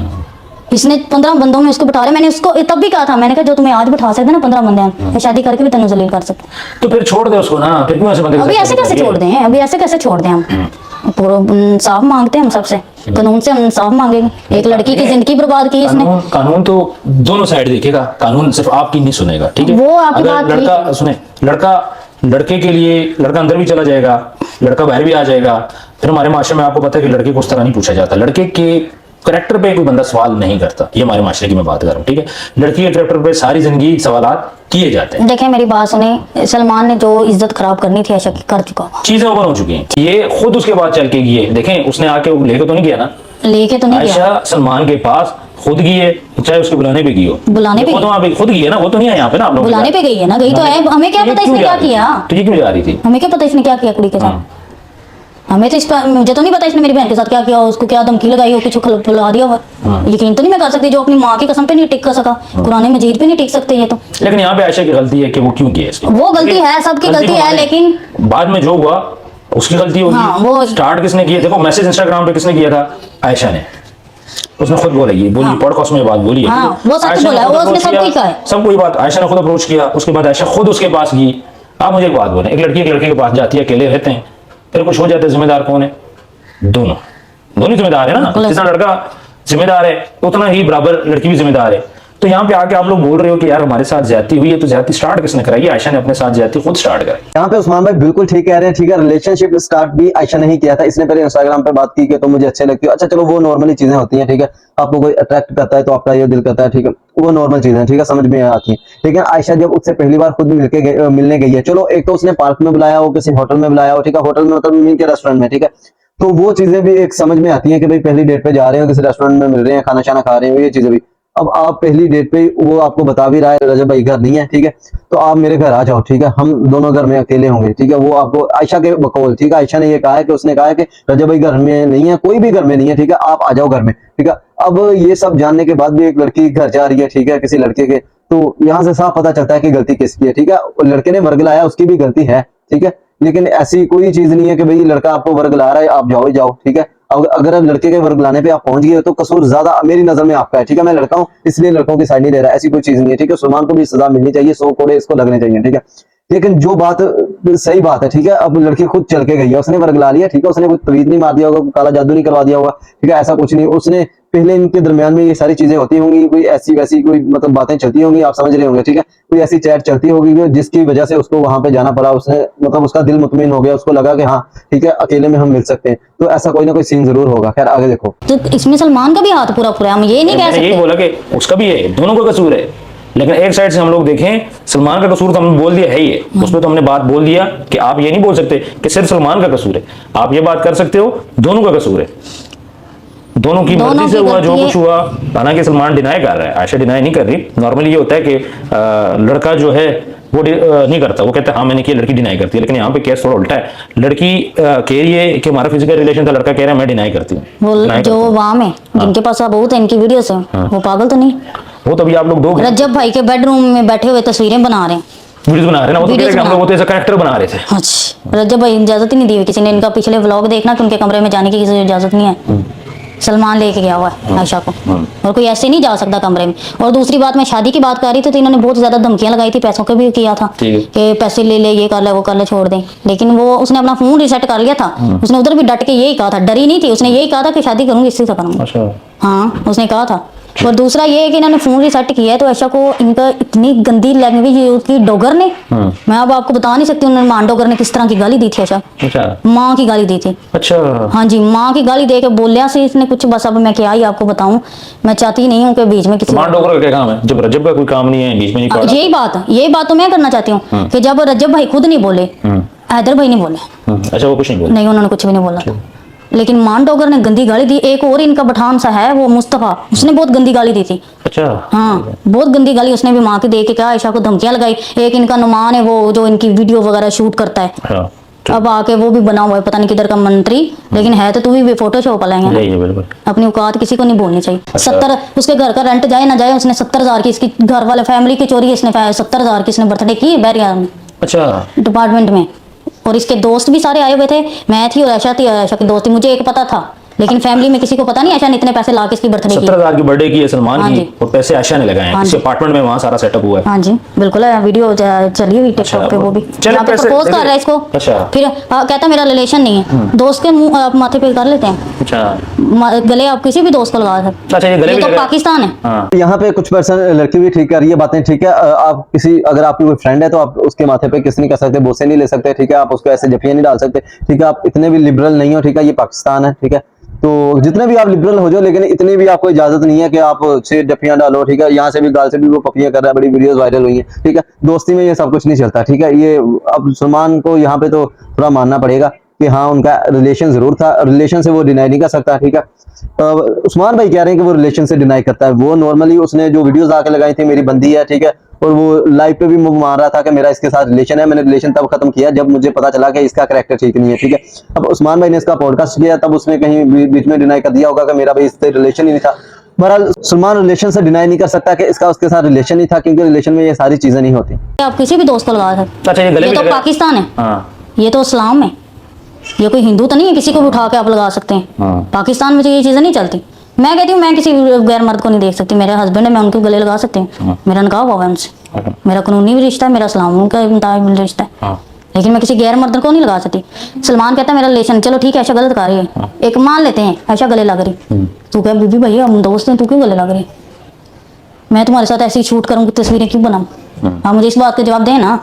Speaker 2: इसने 15 बंदों में इसको बिठा रहे। मैंने उसको तब भी कहा था, मैंने कहा जो तुम्हें आज बिठा सकते ना 15 बंदे हैं, शादी करके भी तेनों जलील कर सकते।
Speaker 1: तो फिर छोड़ दे उसको ना, फिर क्यों ऐसे बंदे
Speaker 2: अभी ऐसे कैसे छोड़ दें, अभी ऐसे कैसे छोड़ दें हम? पूरा इंसाफ मांगते हैं हम सबसे, कानून से हम इंसाफ मांगेंगे। एक लड़की की जिंदगी बर्बाद की इसने।
Speaker 1: कानून तो दोनों साइड देखेगा, कानून सिर्फ आपकी नहीं सुनेगा, ठीक है।
Speaker 2: वो आपकी
Speaker 1: अगर
Speaker 2: बात ठीक
Speaker 1: लड़का सुने, लड़के के लिए लड़का अंदर भी चला जाएगा, लड़का बाहर भी आ जाएगा, फिर हमारे माशरे में आपको पता है कि लड़के को उस तरह नहीं पूछा जाता, लड़के के करेक्टर पे कोई बंदा सवाल नहीं करता, ये हमारे माशरे की मैं बात कर रहा हूँ, ठीक है। लड़की के करेक्टर पे सारी जिंदगी सवालात किए जाते हैं।
Speaker 2: देखें मेरी बात सुने, सलमान ने जो इज्जत खराब करनी थी आयशा की कर चुका हुआ।
Speaker 1: चीजें ओवर हो चुकी हैं, ये खुद उसके बाद चल के गई है। देखें उसने आके वो लेके तो नहीं गया ना,
Speaker 2: लेके तो नहीं गया,
Speaker 1: आयशा सलमान के पास खुद गई है, चाहे उसके बुलाने पे गई हो,
Speaker 2: बुलाने पे
Speaker 1: खुद वहाँ पे खुद गई है ना, वो तो नहीं है यहाँ पे ना आप लोग
Speaker 2: बुलाने पे गई है ना, गई तो है, हमें क्या पता इसने क्या किया,
Speaker 1: तो ये क्यों जा रही थी?
Speaker 2: हमें क्या पता इसने क्या किया कुड़ी के साथ, हमें तो इसका मुझे तो नहीं पता इसने मेरी बहन के साथ क्या किया, उसको क्या धमकी लगाई हो, कुछ बुला दिया हो। यकीन तो नहीं मैं कर सकती, जो अपनी माँ की कसम पे नहीं टिक कर सका, कुरान मजीद पे नहीं टिक सकते ये तो।
Speaker 1: लेकिन यहाँ पे आयशा की गलती है कि वो क्यों किया इसकी,
Speaker 2: वो गलती है, सबकी गलती है, लेकिन
Speaker 1: बाद में जो हुआ उसकी गलती होगी।
Speaker 2: हाँ, वो
Speaker 1: स्टार्ट किसने किया? देखो मैसेज इंस्टाग्राम पे किसने किया था? आयशा ने, उसने खुद बोला, ये बोली पॉडकास्ट में बात बोली है।
Speaker 2: हाँ, वो सच
Speaker 1: आयशा ने
Speaker 2: बोला है,
Speaker 1: खुद
Speaker 2: वो उसने
Speaker 1: approach
Speaker 2: सब
Speaker 1: किया,
Speaker 2: कुछ कहा है।
Speaker 1: सब कोई बात आयशा ने खुद अप्रोच किया, उसके बाद आयशा खुद उसके पास गई। आप मुझे एक बात बोले, एक लड़की एक लड़के के पास जाती है, अकेले रहते हैं, फिर कुछ हो जाता है, जिम्मेदार कौन है? दोनों जिम्मेदार है ना। जितना लड़का जिम्मेदार है उतना ही बराबर लड़की भी जिम्मेदार है। तो यहाँ पे आके आप लोग बोल रहे हो कि यार हमारे साथ ज्यादती हुई है, तो ज्यादती स्टार्ट किसने कराई? आयशा ने अपने साथ ज्यादती खुद स्टार्ट कराई।
Speaker 3: यहाँ पे उस्मान भाई बिल्कुल ठीक कह रहे हैं, ठीक है। रिलेशनशिप स्टार्ट भी आयशा ने ही किया था, इसने पहले इंस्टाग्राम पे बात की कि तुम मुझे अच्छे लगती हो। अच्छा चलो वो नॉर्मली चीजें होती हैं, ठीक है। आपको कोई अट्रैक्ट करता है तो आपका ये दिल करता है, ठीक है, वो नॉर्मल चीजें, ठीक है, समझ में आती है। लेकिन आयशा जब उससे पहली बार खुद मिलने गई है, चलो एक तो उसने पार्क में बुलाया हो, किसी होटल में बुलाया हो, ठीक है, होटल में मतलब मीन के रेस्टोरेंट में, ठीक है, तो वो चीजें भी एक समझ में आती है कि भाई पहली डेट पे जा रहे हो, किसी रेस्टोरेंट में मिल रहे हैं, खाना शाना खा रहे हो, ये चीजें भी। अब आप पहली डेट पे वो आपको बता भी रहा है रजब भाई घर नहीं है, ठीक है, तो आप मेरे घर आ जाओ, ठीक है, हम दोनों घर में अकेले होंगे, ठीक है। वो आपको आयशा के बकौल, ठीक है, आयशा ने ये कहा है कि उसने कहा है कि रजब भाई घर में नहीं है, कोई भी घर में नहीं है, ठीक है, आप आ जाओ घर में, ठीक है। अब ये सब जानने के बाद भी एक लड़की घर जा रही है, ठीक है, किसी लड़के के, तो यहाँ से साफ पता चलता है कि गलती किसकी है, ठीक है। लड़के ने वर्ग लाया, उसकी भी गलती है, ठीक है, लेकिन ऐसी कोई चीज नहीं है कि भाई लड़का आपको वर्ग ला रहा है आप जाओ ही जाओ, ठीक है। अगर अब लड़के के वर्ग लाने पे आप पहुंच गए तो कसूर ज्यादा मेरी नजर में आपका है, ठीक है। मैं लड़का हूं इसलिए लड़कों की साइड नहीं ले रहा, ऐसी कोई चीज नहीं है, ठीक है। सलमान को भी सजा मिलनी चाहिए, 100 कोड़े इसको लगने चाहिए, ठीक है। लेकिन जो बात सही बात है, ठीक है, अब लड़की खुद चल के गई है, उसने वर्ग ला लिया, ठीक है, उसने कोई तवीज नहीं मार दिया होगा, काला जादू नहीं करवा दिया होगा, ठीक है, ऐसा कुछ नहीं। उसने पहले इनके दरमियान में ये सारी चीजें होती होंगी, कोई ऐसी वैसी कोई मतलब बातें चलती होंगी, आप समझ रहे होंगे, ठीक है, कोई ऐसी चैट चलती होगी जिसकी वजह से उसको वहां पे जाना पड़ा, उसने मतलब उसका दिल मुतमिन हो गया, उसको लगा कि हाँ ठीक है अकेले में हम मिल सकते हैं, तो ऐसा कोई ना कोई सीन जरूर होगा। खैर आगे देखो,
Speaker 2: तो इसमें सलमान का भी हाथ पूरा पूरा, हम ये नहीं कह
Speaker 1: मैंने यही
Speaker 2: सकते।
Speaker 1: बोला कि उसका भी है, दोनों का कसूर है। लेकिन एक साइड से हम लोग देखें, सलमान का कसूर तो हमने बोल दिया है ही है, उसमें तो हमने बात बोल दिया कि आप ये नहीं बोल सकते कि सिर्फ सलमान का कसूर है। आप ये बात कर सकते हो दोनों का कसूर है, दोनों की मर्जी से हुआ जो कुछ हुआ। हालांकि सलमान डिनाई कर रहा है, आयशा डिनाई नहीं कर रही। नॉर्मली ये होता है कि लड़का जो है वो नहीं करता, वो कहता है हाँ मैंने किया, लड़की डिनाई करती है। लेकिन यहाँ पे केस थोड़ा उल्टा है, लड़की कह रही है कि हमारा फिजिकल रिलेशन था, लड़का कह रहा है मैं डिनाई करती हूँ।
Speaker 2: वो जो वहां में जिनके पास बहुत है इनकी वीडियो से, वो पागल तो नहीं?
Speaker 1: वो तो अभी आप लोग दो
Speaker 2: रजब भाई के बेडरूम में बैठे हुए तस्वीरें बना रहे हैं,
Speaker 1: वीडियोस बना रहे हैं ना, वो तो कह रहे हैं कि हम लोग होते ऐसा कैरेक्टर बना रहे थे।
Speaker 2: अच्छा, रजब भाई इजाजत ही नहीं दी हुई किसी ने, इनका पिछले व्लॉग देखना कि उनके कमरे में जाने की किसी को इजाजत नहीं है। सलमान लेके गया हुआ है आयशा को, और कोई ऐसे नहीं जा सकता कमरे में। और दूसरी बात, मैं शादी की बात कर रही थी तो इन्होंने बहुत ज्यादा धमकियां लगाई थी, पैसों के भी किया था कि पैसे ले ले, ये कर ले, वो कर ले, छोड़ दें। लेकिन वो उसने अपना फोन रिसेट कर लिया था, उसने उधर भी डट के यही कहा था, डरी नहीं थी, उसने यही कहा था कि शादी करूंगी इसी से करूंगी।
Speaker 1: अच्छा,
Speaker 2: हाँ उसने कहा था। और दूसरा ये है कि इन्होंने फोन रिसेट किया है तो आयशा को इनका इतनी गंदी लैंग्वेज यूज की डोगर ने, मैं अब आपको बता नहीं सकती उन्होंने मान डोगर ने किस तरह की गाली दी थी आयशा।
Speaker 1: अच्छा,
Speaker 2: माँ की गाली दी थी।
Speaker 1: अच्छा,
Speaker 2: हाँ जी, माँ की गाली दे के बोलिया से इसने कुछ, बस अब मैं क्या ही आपको बताऊं, मैं चाहती नहीं हूँ कि बीच में किसी
Speaker 1: मान डोगर का क्या काम है जब रजब का कोई काम नहीं है, बीच में नहीं पड़ा।
Speaker 2: यही बात तो मैं करना चाहती हूँ कि जब रजब भाई खुद नहीं बोले, हैदर भाई नहीं बोले,
Speaker 1: अच्छा वो कुछ नहीं बोला,
Speaker 2: नहीं उन्होंने कुछ भी नहीं बोला, लेकिन मान डोगर ने गंदी गाली दी। एक और इनका पठान सा है वो मुस्तफा, उसने बहुत गंदी गाली दी थी।
Speaker 1: अच्छा,
Speaker 2: हाँ बहुत गंदी गाली उसने भी माँ की दे के क्या आयशा को धमकियां लगाई। एक इनका नुमान है वो जो इनकी वीडियो वगैरह शूट करता है,
Speaker 1: हाँ,
Speaker 2: अब आके वो भी बना हुआ है पता नहीं किधर का मंत्री, लेकिन है तो तू भी फोटोशॉप लाएंगे ना,
Speaker 1: नहीं है बिल्कुल।
Speaker 2: अपनी औकात किसी को नहीं बोलनी चाहिए। 70 उसके घर का रेंट जाए ना जाए, उसने 70,000 की इसकी घर वाले फैमिली की चोरी, इसने 70,000 की इसने बर्थडे की बैरिया में,
Speaker 1: अच्छा,
Speaker 2: डिपार्टमेंट में। और इसके दोस्त भी सारे आए हुए थे, मैं थी और आयशा थी, और आयशा की दोस्त थी, मुझे एक पता था, लेकिन फैमिली में किसी को पता नहीं आयशा ने इतने पैसे ला के इसकी बर्थडे की।
Speaker 1: 70,000 की बर्थडे की है सलमान
Speaker 2: हाँ
Speaker 1: की,
Speaker 2: जी।
Speaker 1: और पैसे आयशा ने लगाए हैं
Speaker 2: हाँ
Speaker 1: इस
Speaker 2: जी।
Speaker 1: अपार्टमेंट में, वहाँ सारा सेटअप हुआ है।
Speaker 2: हाँ जी बिल्कुल है, वीडियो चली हुई टिकटॉक पे, वो भी
Speaker 1: चलो
Speaker 2: यहाँ पे
Speaker 1: पैसे-
Speaker 2: प्रपोज कर रहा है इसको।
Speaker 1: अच्छा।
Speaker 2: फिर कहता मेरा रिलेशन नहीं है, दोस्त के मुंह आप माथे पे कर लेते हैं,
Speaker 1: अच्छा
Speaker 2: गले आप किसी भी दोस्त को लगा सकते
Speaker 1: अच्छा, ये गले
Speaker 2: हैं,
Speaker 1: भी
Speaker 2: ये तो
Speaker 1: लगा-
Speaker 2: पाकिस्तान है।
Speaker 1: हाँ
Speaker 3: यहाँ पे कुछ पर्सन लड़की भी ठीक कर रही है बातें, ठीक है। आप किसी, अगर आपकी कोई फ्रेंड है तो आप उसके माथे पे किस नहीं कर सकते, बोसे नहीं ले सकते, ठीक है। आप उसको ऐसे जफियां नहीं डाल सकते, ठीक है। आप इतने भी लिबरल नहीं हो, ठीक है। ये पाकिस्तान है, ठीक है। तो जितने भी आप लिबरल हो जाओ, लेकिन इतनी भी आपको इजाजत नहीं है कि आप से जफियां डालो, ठीक है। यहाँ से भी गाल से भी वो पपियां कर रहा है, बड़ी वीडियोस वायरल हुई है, ठीक है। दोस्ती में ये सब कुछ नहीं चलता, ठीक है। ये अब सलमान को यहाँ पे तो थोड़ा मानना पड़ेगा कि हाँ उनका रिलेशन जरूर था, रिलेशन से वो डिनाई नहीं कर सकता, ठीक है। उस्मान भाई कह रहे हैं कि वो रिलेशन से डिनाई करता है। वो नॉर्मली उसने जो वीडियोस आके लगाई थी, मेरी बंदी है, ठीक है। और वो लाइव पे भी मुंह मार रहा था कि मेरा इसके साथ रिलेशन है। मैंने रिलेशन तब खत्म किया जब मुझे पता चला कि इसका कैरेक्टर ठीक नहीं है, ठीक है। अब उस्मान भाई ने इसका पॉडकास्ट किया, तब उसने कहीं बीच में डिनाई कर दिया होगा कि मेरा भाई इससे रिलेशन ही नहीं था। बहरहाल सलमान रिलेशन से डिनाई नहीं कर सकता कि इसका उसके साथ रिलेशन नहीं था, क्योंकि रिलेशन में ये सारी चीजें नहीं होती।
Speaker 2: आप किसी भी दोस्त को लगा सकते
Speaker 1: अच्छा, ये
Speaker 2: हैं,
Speaker 1: गले
Speaker 2: ये
Speaker 1: भी
Speaker 2: तो
Speaker 1: लगा-
Speaker 2: पाकिस्तान है,
Speaker 1: हाँ
Speaker 2: ये तो इस्लाम है, ये कोई हिंदू तो नहीं है किसी को भी उठा के आप लगा सकते हैं।
Speaker 1: हाँ।
Speaker 2: पाकिस्तान में तो ये चीजें नहीं चलती। मैं कहती हूँ मैं किसी गैर मर्द को नहीं देख सकती, मेरे हस्बैंड है मैं उनके गले लगा सकती हूँ, मेरा निकाह हुआ है उनसे, मेरा कानूनी भी रिश्ता है, मेरा इस्लाम का मुताबिक रिश्ता है,
Speaker 1: हाँ।
Speaker 2: लेकिन मैं किसी गैर मर्द को नहीं लगा सकती। सलमान कहता है मेरा रिलेशन, चलो ठीक है ऐसा गलत कर रही है, एक मान लेते हैं ऐसा गले लग रही, तू कह बीबी भैया हम दोस्त हैं, तू क्यों गले लग रही, मैं तुम्हारे साथ ऐसी शूट करूँगी, तस्वीरें क्यों बनाऊँ, आप मुझे इस बात का जवाब दें ना।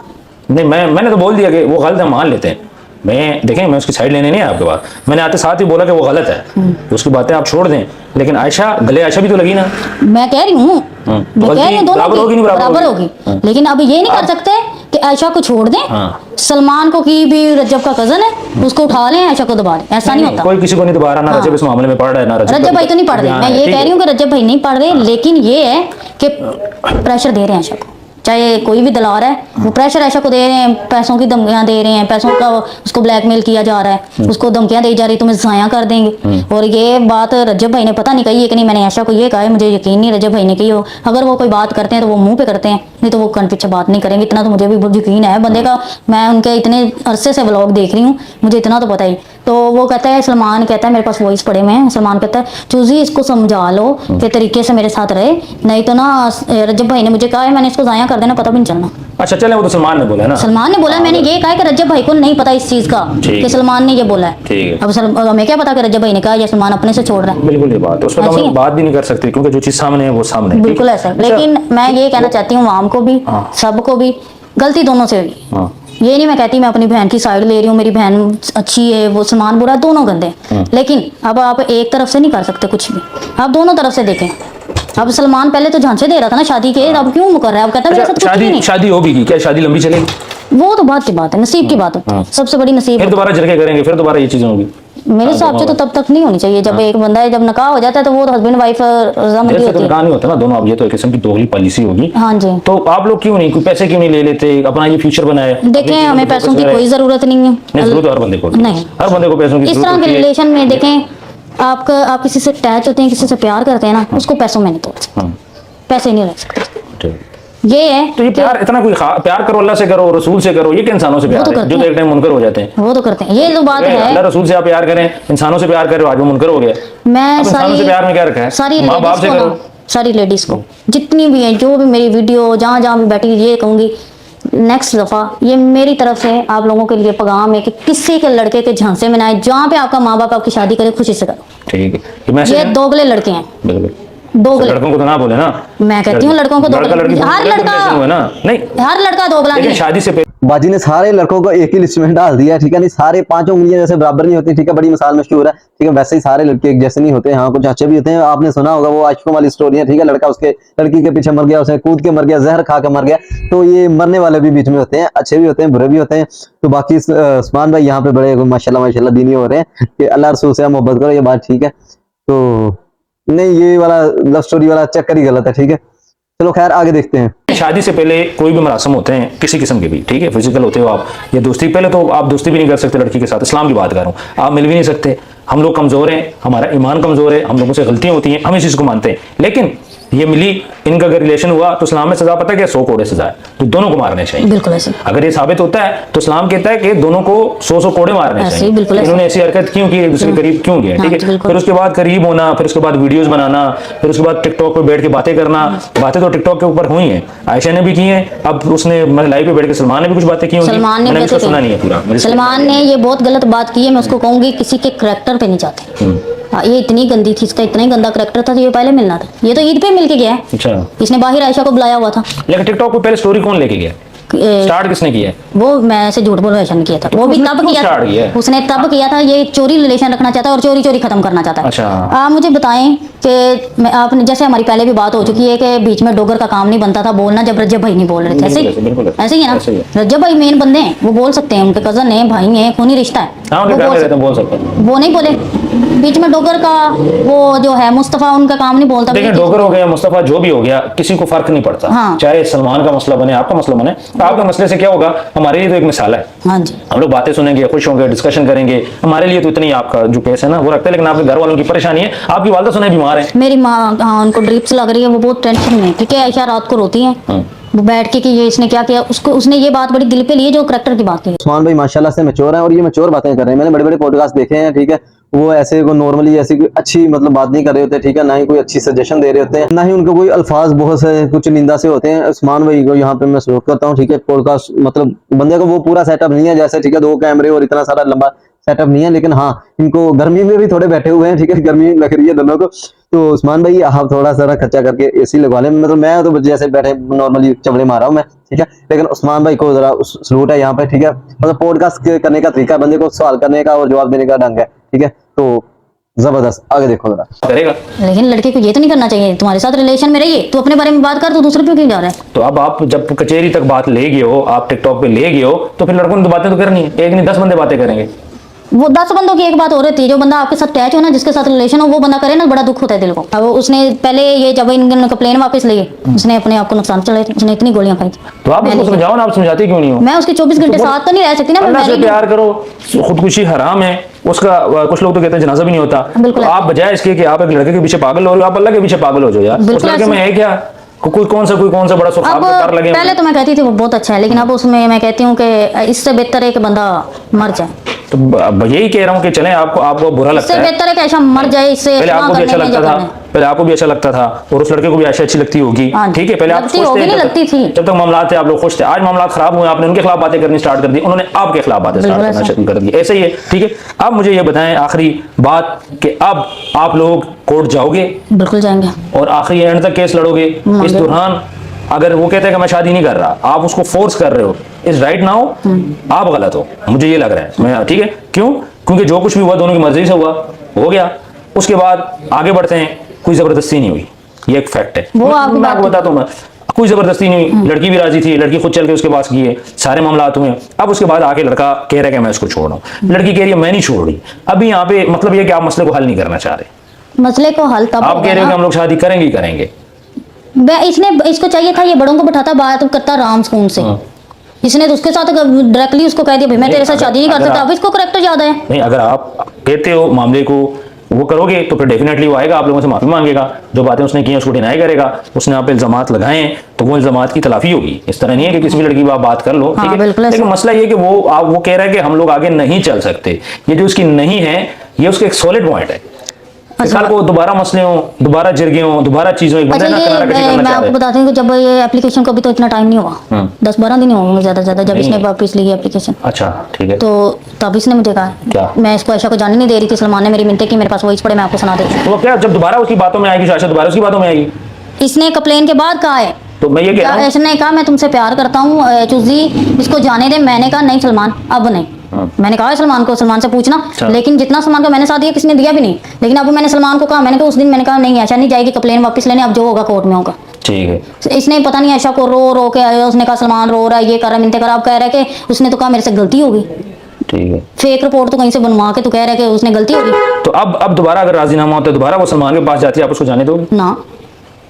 Speaker 1: नहीं, मैंने तो बोल दिया कि वो गलत है, मान लेते हैं। मैं देखें, मैं उसकी साइड लेने नहीं है आपके पास, मैंने आते साथ ही बोला कि वो गलत है, उसकी बातें आप छोड़ दें। लेकिन आयशा, गले आयशा भी तो लगी ना।
Speaker 2: मैं कह रही हूँ, मैं कह रही हूँ दोनों
Speaker 1: बराबर होगी नहीं,
Speaker 2: बराबर
Speaker 1: बराबर
Speaker 2: होगी,
Speaker 1: हाँ।
Speaker 2: लेकिन अब ये नहीं कर सकते कि आयशा को छोड़ दें,
Speaker 1: हाँ।
Speaker 2: सलमान को की भी रज्जब का कजन है उसको उठा लें, आयशा को दबा लें, ऐसा नहीं होता।
Speaker 1: कोई किसी को नहीं दबा रहा ना,
Speaker 2: हाँ।
Speaker 1: रजब इस मामले में पढ़ रहा है ना
Speaker 2: रज्जब भाई तो नहीं पढ़ रहे, मैं ये कह रही हूँ कि रज्जब भाई नहीं पढ़ रहे, लेकिन ये है कि प्रेशर दे रहे हैं आयशा को, चाहे कोई भी दलार है वो प्रेशर आयशा को दे रहे हैं, पैसों की धमकियां दे रहे हैं, पैसों का उसको ब्लैकमेल किया जा रहा है, उसको धमकियां दी जा रही तुम्हें ज़ाया कर देंगे। और ये बात रज्जब भाई ने पता नहीं कही है कि नहीं, मैंने आयशा को ये कहा है, मुझे यकीन नहीं रज्जब भाई ने कही हो। अगर वो कोई बात करते हैं तो वो मुंह पे करते हैं, नहीं तो वो कन पीछे बात नहीं करेंगे, इतना तो मुझे भी बहुत यकीन है बंदे का। मैं उनके इतने अरसे से व्लॉग देख रही हूँ, मुझे इतना तो पता ही। तो वो कहता है, सलमान कहता है मेरे पास वॉइस पड़े हुए हैं, सलमान कहता है चूजी इसको समझा लो कि तरीके से मेरे साथ रहे, नहीं तो ना रज्जब भाई ने मुझे कहा है मैंने इसको ज़ाया कर देना, पता भी नहीं चलना।
Speaker 1: अच्छा चले, वो तो सलमान ने बोला है ना।
Speaker 2: सलमान ने बोला, मैंने ये कहा कि रज्जब भाई को नहीं पता इस चीज का
Speaker 1: ठीक
Speaker 2: कि सलमान ने ये बोला है।
Speaker 1: ठीक है।
Speaker 2: अब हमें क्या पता कि रज्जब भाई ने कहा या सलमान अपने से छोड़ रहा है,
Speaker 1: बिल्कुल ये बात, उस पर तो
Speaker 2: हाँ,
Speaker 1: हम
Speaker 2: ठीक है।
Speaker 1: बात भी नहीं कर सकते, क्योंकि जो चीज सामने है वो सामने है।
Speaker 2: बिल्कुल ऐसा। लेकिन मैं ये कहना चाहती हूँ आवाम को भी,
Speaker 1: हाँ।
Speaker 2: सबको भी, गलती दोनों से हुई।
Speaker 1: हाँ।
Speaker 2: ये नहीं मैं कहती मैं अपनी बहन की साइड ले रही हूँ, मेरी बहन अच्छी है वो सलमान बुरा है, दोनों गंदे हैं। लेकिन अब आप एक तरफ से नहीं कर सकते कुछ भी, आप दोनों तरफ से देखें। अब सलमान पहले तो झांसे दे रहा था ना शादी के, अब क्यों मुकर रहा है, अब कहता है मेरे साथ कुछ भी
Speaker 1: शादी
Speaker 2: नहीं।
Speaker 1: शादी होगी कि क्या, शादी लंबी चलेगी,
Speaker 2: वो तो बात की बात है, नसीब की बात होती है, सबसे बड़ी नसीब।
Speaker 1: फिर दोबारा झड़के करेंगे, फिर दोबारा ये चीजें होगी।
Speaker 2: मेरे हिसाब से तो तब तक नहीं होनी चाहिए, जब एक बंदा है, जब निकाह हो जाता है तो वो तो हस्बैंड वाइफ रजामंदी
Speaker 1: जैसे तो
Speaker 2: होती है।
Speaker 1: निकाह नहीं होता ना दोनों, अब ये तो एक किस्म की दोगली पॉलिसी होगी।
Speaker 2: हाँ जी।
Speaker 1: तो आप लोग क्यों नहीं, कोई पैसे क्यों नहीं ले लेते, अपना ये फ्यूचर बनाए।
Speaker 2: देखें हमें पैसों की कोई जरूरत नहीं है,
Speaker 1: नहीं, जरूरत हर बंदे को,
Speaker 2: नहीं।
Speaker 1: हर बंदे को पैसों की
Speaker 2: इस
Speaker 1: जरूरत
Speaker 2: तरह के
Speaker 1: होती है।
Speaker 2: रिलेशन में देखें, आप किसी से अटैच होते हैं, किसी से प्यार करते हैं ना, उसको पैसों में नहीं तोड़ सकते,
Speaker 1: हाँ,
Speaker 2: पैसे नहीं रह सकते।
Speaker 1: ठीक।
Speaker 2: ये है
Speaker 1: तो ये प्यार इतना कोई प्यार करो, अल्लाह से करो, रसूल से करो, ये क्या इंसानों से प्यार
Speaker 2: तो
Speaker 1: है
Speaker 2: करते
Speaker 1: जो तो एक टाइम मुनकर हो जाते हैं।
Speaker 2: वो तो करते हैं, ये तो बात
Speaker 1: अल्लाह
Speaker 2: है।
Speaker 1: रसूल से आप प्यार करें, इंसानों से प्यार करें, आज वो मुनकर हो गया।
Speaker 2: मैं
Speaker 1: अब इंसानों से प्यार में क्या रखा है,
Speaker 2: सारी
Speaker 1: माँ बाप
Speaker 2: लेडीज
Speaker 1: से
Speaker 2: को ना,
Speaker 1: करो।
Speaker 2: सारी लेडीज को जितनी भी हैं, जो भी मेरी वीडियो जहाँ जहाँ भी बैठी, ये कहूंगी नेक्स्ट दफा ये मेरी तरफ से आप लोगों के लिए पैगाम है कि किसी के लड़के के झांसे में ना आए, जहाँ पे आपका माँ बाप आपकी शादी करे खुशी से करो।
Speaker 1: ठीक है, ये मैसेज
Speaker 2: ये
Speaker 1: है।
Speaker 2: दोगले लड़के हैं,
Speaker 1: बिल्कुल।
Speaker 2: दोगले।
Speaker 1: लड़कों को तो ना बोले ना,
Speaker 2: मैं कहती हूँ लड़कों को
Speaker 1: लड़का लड़की
Speaker 2: दोगला, हर
Speaker 1: दोनों relation हुए ना, नहीं
Speaker 2: लड़का, हर लड़का दोगला
Speaker 1: लेकिन
Speaker 2: नहीं।
Speaker 1: शादी से पहले
Speaker 3: बाजी ने सारे लड़कों को एक ही लिस्ट में डाल दिया, ठीक है। नहीं सारे पांचों उंगलियां जैसे बराबर नहीं होती, ठीक है। बड़ी मिसाल मशहूर है, ठीक है। वैसे ही सारे लड़के एक जैसे नहीं होते, हाँ कुछ अच्छे भी होते हैं। आपने सुना होगा वो आशिकों वाली स्टोरी है, ठीक है। लड़का उसके लड़की के पीछे मर गया, उसे कूद के मर गया, जहर खा के मर गया। तो ये मरने वाले भी बीच में होते हैं, अच्छे भी होते हैं, बुरे भी होते हैं। तो बाकी उस्मान भाई यहाँ पे बड़े माशाल्लाह माशाल्लाह दीनी हो रहे हैं कि अल्लाह रसूल से मोहब्बत करो, ये बात ठीक है। तो नहीं, ये वाला लव स्टोरी वाला चक्कर ही गलत है, ठीक है। चलो खैर आगे देखते हैं।
Speaker 1: शादी से पहले कोई भी मरासम होते हैं किसी किस्म के भी, ठीक है, फिजिकल होते हो आप या दोस्ती, पहले तो आप दोस्ती भी नहीं कर सकते लड़की के साथ, इस्लाम की बात कर रहा हूँ, आप मिल भी नहीं सकते। हम लोग कमजोर हैं, हमारा ईमान कमजोर है, हम लोगों से गलतियां होती हैं, हम इस चीज को मानते हैं। लेकिन ये मिली, इनका अगर रिलेशन हुआ तो इस्लाम में सजा पता है क्या, 100 कोड़े सजा है, तो दोनों को मारने चाहिए।
Speaker 2: बिल्कुल ऐसे।
Speaker 1: अगर ये साबित होता है तो इस्लाम कहता है कि दोनों को 100 कोड़े मारने
Speaker 2: ऐसे,
Speaker 1: चाहिए।
Speaker 2: बिल्कुल ऐसे।
Speaker 1: इन्होंने ऐसी हरकत क्यों की, एक दूसरे के करीब क्यों किया,
Speaker 2: हाँ
Speaker 1: ठीक
Speaker 2: जी,
Speaker 1: है।
Speaker 2: बिल्कुल।
Speaker 1: फिर उसके बाद करीब होना, फिर उसके बाद वीडियोस बनाना, फिर उसके बाद टिकटॉक पे बैठ के बातें करना। बातें तो टिकटॉक के ऊपर हुई हैं, आयशा ने भी की हैं, अब उसने लाइव पे बैठ के सलमान ने भी कुछ बातें की होंगी,
Speaker 2: सलमान ने
Speaker 1: मैंने
Speaker 2: वैसे
Speaker 1: उसका सुना नहीं है पूरा।
Speaker 2: सलमान ने ये बहुत गलत बात की है, मैं उसको कहूंगी किसी के करैक्टर पे नहीं जाते। हाँ, ये इतनी गंदी थी, इसका इतना ही गंदा करैक्टर था, तो ये पहले मिलना था। ये तो ईद पे मिल के गया है,
Speaker 1: अच्छा,
Speaker 2: इसने बाहिर आयशा को बुलाया हुआ था।
Speaker 1: लेकिन टिकटॉक पे पहले स्टोरी कौन लेके गया,
Speaker 2: ए,
Speaker 1: स्टार्ट किसने किया है?
Speaker 2: वो मैं ऐसे झूठ बोल ऐसा नहीं किया था, वो भी
Speaker 1: उसने
Speaker 2: तब
Speaker 1: क्यों
Speaker 2: किया
Speaker 1: start किया है?
Speaker 2: उसने तब किया था, ये चोरी रिलेशन रखना चाहता है और चोरी चोरी खत्म करना चाहता है।
Speaker 1: अच्छा।
Speaker 2: आप मुझे बताएं कि आपने, जैसे हमारी पहले भी बात हो चुकी है कि बीच में डोगर का काम नहीं बनता था बोलना, जब रज्जब भाई नहीं बोल रहे थे, ऐसे
Speaker 1: बिल्कुल
Speaker 2: ही ऐसे ही है
Speaker 1: ऐसे ही
Speaker 2: ना। रज्जब भाई मेन बंदे हैं, वो बोल सकते हैं, उनके कजन है, भाई है, खूनी रिश्ता है,
Speaker 1: हाँ,
Speaker 2: वो
Speaker 1: उनके
Speaker 2: बोल
Speaker 1: घर में रहते हैं, बोल सकते हैं।
Speaker 2: वो नहीं बोले। बीच में डोगर का वो जो है मुस्तफा, उनका काम नहीं बोलता।
Speaker 1: देखिए, डोगर हो गया, मुस्तफा, जो भी हो गया, किसी को फर्क नहीं पड़ता।
Speaker 2: हाँ।
Speaker 1: चाहे सलमान का मसला बने, आपका मसला बने, तो आपके मसले से क्या होगा, हमारे लिए तो एक मिसाल है।
Speaker 2: हाँ जी,
Speaker 1: हम लोग बातें सुनेंगे, खुश होंगे, डिस्कशन करेंगे, हमारे लिए तो इतनी आपका जो केस है ना वो रखता है, लेकिन आपके घर वालों की परेशानी है, आपकी वालदा सुने बीमार है।
Speaker 2: मेरी माँ, हाँ, उनको ड्रिप्स लग रही है, वो बहुत टेंशन में है, ठीक है। आयशा रात को रोती है, वो बैठ के कि ये इसने क्या किया, उसको उसने ये बात बड़ी दिल पे ली है, जो करैक्टर की बात की है।
Speaker 3: उस्मान भाई माशाल्लाह से मैच्योर हैं और ये मैच्योर बातें कर रहे हैं। मैंने बड़े बड़े पॉडकास्ट देखे हैं, ठीक है, वो ऐसे को नॉर्मली ऐसी कोई अच्छी मतलब बात नहीं कर रहे होते, ठीक है, ना ही कोई अच्छी सजेशन दे रहे होते हैं, ना ही उनको कोई अल्फाज बहुत से कुछ निंदा से होते हैं। उस्मान भाई को यहाँ पे मैं सलूट करता हूँ, ठीक है। पॉडकास्ट मतलब बंदे को वो पूरा सेटअप नहीं है जैसे, ठीक है, 2 कैमरे और इतना सारा लंबा सेटअप नहीं है, लेकिन हाँ, इनको गर्मी में भी थोड़े बैठे हुए हैं, ठीक है, गर्मी लग रही है दोनों को। तो उस्मान भाई आप थोड़ा सा खर्चा करके एसी लगवा लें, मतलब मैं तो जैसे बैठे नॉर्मली चमड़े मारा हूं मैं, ठीक है, लेकिन उस्मान भाई को जरा सलूट है यहाँ पे, ठीक है। मतलब पॉडकास्ट करने का तरीका, बंदे को सवाल करने का और जवाब देने का ढंग है, ठीक है, तो जबरदस्त। आगे देखो जरा
Speaker 1: करेगा।
Speaker 2: लेकिन लड़के को ये तो नहीं करना चाहिए, तुम्हारे साथ रिलेशन में रहिए, तो अपने बारे में बात कर, तो दूसरे पे क्यों जा रहा है।
Speaker 1: तो अब आप जब कचेरी तक बात ले गए हो, आप टिकटॉक पे ले गए हो, तो फिर लड़कों ने तो बातें तो करनी है, एक नहीं 10 बंदे बातें करेंगे।
Speaker 2: वो 10 बंदों की एक बात हो रही थी, जो बंदा आपके साथ अटैच हो ना, जिसके साथ रिलेशन हो, वो बंदा करे ना, बड़ा दुख होता है दिल को। अब उसने पहले ये जब इनका प्लेन वापस लिए, उसने अपने आप को नुकसान चलाए थे, उसने इतनी गोलियां खाई थी।
Speaker 1: तो आप उसको समझाओ ना, आप समझाते क्यों नहीं हो?
Speaker 2: मैं उसके 24 घंटे साथ तो नहीं रह सकती ना, मैं
Speaker 1: अल्लाह से
Speaker 2: married हूँ।
Speaker 1: प्यार करो, खुदकुशी हराम है उसका। कुछ लोग तो कहते हैं जनाजा भी नहीं होता।
Speaker 2: बिल्कुल
Speaker 1: तो आप बजाय इसके कि आप एक लड़के के पीछे पागल हो रहे हो, आप अल्लाह के पीछे पागल हो जाओ यार। उस
Speaker 2: बिल्कुल
Speaker 1: लड़के में है क्या, कोई कौन सा बड़ा सुख
Speaker 2: अब
Speaker 1: आपको कर लगे।
Speaker 2: पहले तो मैं कहती थी वो बहुत अच्छा है, लेकिन अब उसमें मैं कहती हूँ कि इससे बेहतर है कि बंदा मर जाए।
Speaker 1: तो यही कह रहा हूँ कि चलें, आपको बुरा लगता
Speaker 2: इससे
Speaker 1: है,
Speaker 2: बेहतर है कि ऐसा मर जाए, इससे
Speaker 1: पहले आपको भी अच्छा
Speaker 2: करने में
Speaker 1: लगता
Speaker 2: जो
Speaker 1: था,
Speaker 2: करना है।
Speaker 1: पहले आपको भी अच्छा लगता था और उस लड़के को भी आयशा अच्छी लगती होगी,
Speaker 2: हाँ,
Speaker 1: ठीक है। पहले आप
Speaker 2: लगती
Speaker 1: खुश
Speaker 2: होगी,
Speaker 1: थे,
Speaker 2: नहीं
Speaker 1: जब
Speaker 2: लगती
Speaker 1: तक-
Speaker 2: थी।
Speaker 1: जब तक मामला थे आप लोग खुश थे। आज मामला खराब हुए, आपने उनके खिलाफ बातें करनी स्टार्ट कर दी, उन्होंने आपके खिलाफ बातें स्टार्ट
Speaker 2: बिल्कुल
Speaker 1: करना
Speaker 2: ऐसा।
Speaker 1: शुरू कर दी, ऐसे ही है, ठीक है। अब मुझे ये बताएं आखिरी बात कि अब आप लोग कोर्ट जाओगे
Speaker 2: बिल्कुल जाएंगे।
Speaker 1: और आखिरी एंड तक केस लड़ोगे। इस दौरान अगर वो कहते हैं कि मैं शादी नहीं कर रहा, आप उसको फोर्स कर रहे हो, इज राइट नाउ आप गलत हो, मुझे ये लग रहा है। मैं ठीक है, क्यों? क्योंकि जो कुछ भी हुआ दोनों की मर्जी से हुआ, हो गया। उसके बाद आगे बढ़ते हैं, कोई जबरदस्ती नहीं हुई, ये एक फैक्ट है।
Speaker 2: वो आपकी
Speaker 1: मैं
Speaker 2: बात
Speaker 1: आपको बताता हूँ, मैं कोई जबरदस्ती नहीं हुई, लड़की भी राजी थी, लड़की खुद चल के उसके पास गई है, सारे मामला हुए। अब उसके बाद आके लड़का कह रहा है कि मैं इसको छोड़ रहा हूँ, लड़की कह रही है मैं नहीं छोड़ रही। अभी यहाँ पे मतलब ये कि आप मसले को हल नहीं करना चाह रहे,
Speaker 2: मसले को हल तब
Speaker 1: आप
Speaker 2: होगा
Speaker 1: कह रहे हो कि
Speaker 2: ना।
Speaker 1: हम लोग शादी करेंगे ही करेंगे।
Speaker 2: इसने इसको चाहिए था, ये बड़ों को बैठाता, बात करता राम सुकून से। इसने तो उसके साथ डायरेक्टली उसको कह दिया भाई मैं तेरे साथ शादी नहीं कर सकता। अब इसको करेक्टर ज्यादा है।
Speaker 1: नहीं, अगर आप कहते हो मामले को वो करोगे तो फिर डेफिनेटली वो आएगा, आप लोगों से माफी मांगेगा, जो बातें उसने की उसको डिनाई करेगा, उसने आप पे इल्जामात लगाए हैं तो वो इल्जामात की तलाफी होगी। इस तरह नहीं है कि किसी भी लड़की की आप बात कर लो,
Speaker 2: हाँ,
Speaker 1: ठीक है,
Speaker 2: बिल्कुल ऐसा।
Speaker 1: लेकिन मसला ये है कि वो कह रहा है कि हम लोग आगे नहीं चल सकते। ये जो उसकी नहीं है, ये उसका एक सॉलिड पॉइंट है।
Speaker 2: अच्छा।
Speaker 1: कल को दोबारा मसले हो, दोबारा जिरगे हो, दोबारा चीजों एक
Speaker 2: अच्छा,
Speaker 1: बंदे ना किनारा कशी करना
Speaker 2: मैं
Speaker 1: चाह
Speaker 2: आपको
Speaker 1: रहे।
Speaker 2: बताती हूँ कि जब ये एप्लीकेशन को भी तो इतना टाइम नहीं हुआ, 10-12 दिन ही होंगे ज्यादा से ज्यादा, जब इसने वापस ली एप्लीकेशन।
Speaker 1: अच्छा ठीक है,
Speaker 2: तो तब इसने मुझे
Speaker 1: क्या?
Speaker 2: कहा, मैं इसको आयशा को जाने नहीं दे रही थी, सलमान ने मेरी मिन्नतें की, मेरे पास वॉइस पड़े, मैं आपको सुना देती हूँ।
Speaker 1: तो वो क्या जब दोबारा उसकी बातों में आएगी, शायद दोबारा उसकी बातों में आएगी,
Speaker 2: इसने कंप्लेन के बाद कहा है,
Speaker 1: तो मैं ये कह रहा हूँ
Speaker 2: इसने कहा मैं तुमसे प्यार करता हूँ चूजी, इसको जाने दे। मैंने कहा नहीं सलमान, अब नहीं। मैंने कहा सलमान को, सलमान से पूछना, लेकिन जितना सलमान का मैंने साथ दिया किसी ने दिया भी नहीं। लेकिन अब मैंने सलमान को कहा, मैंने कहा उस दिन मैंने कहा नहीं ऐसा नहीं जाएगी कंप्लेन वापस लेने, अब जो होगा कोर्ट में होगा।
Speaker 1: ठीक है।
Speaker 2: इसने पता नहीं आयशा को रो रो के आया, उसने कहा सलमान रो रहा है, ये कर रहा है, मिन्नतें कर रहा है। अब कह रहा है कि उसने तो कहा मेरे से गलती होगी,
Speaker 1: ठीक है।
Speaker 2: फेक रिपोर्ट तो कहीं से बनवा के तो कह रहा है कि उसने गलती होगी।
Speaker 1: तो अब दोबारा अगर राजीनामा होता है, दोबारा वो सलमान के पास जाती है, आप उसको जाने दोगे?
Speaker 2: ना,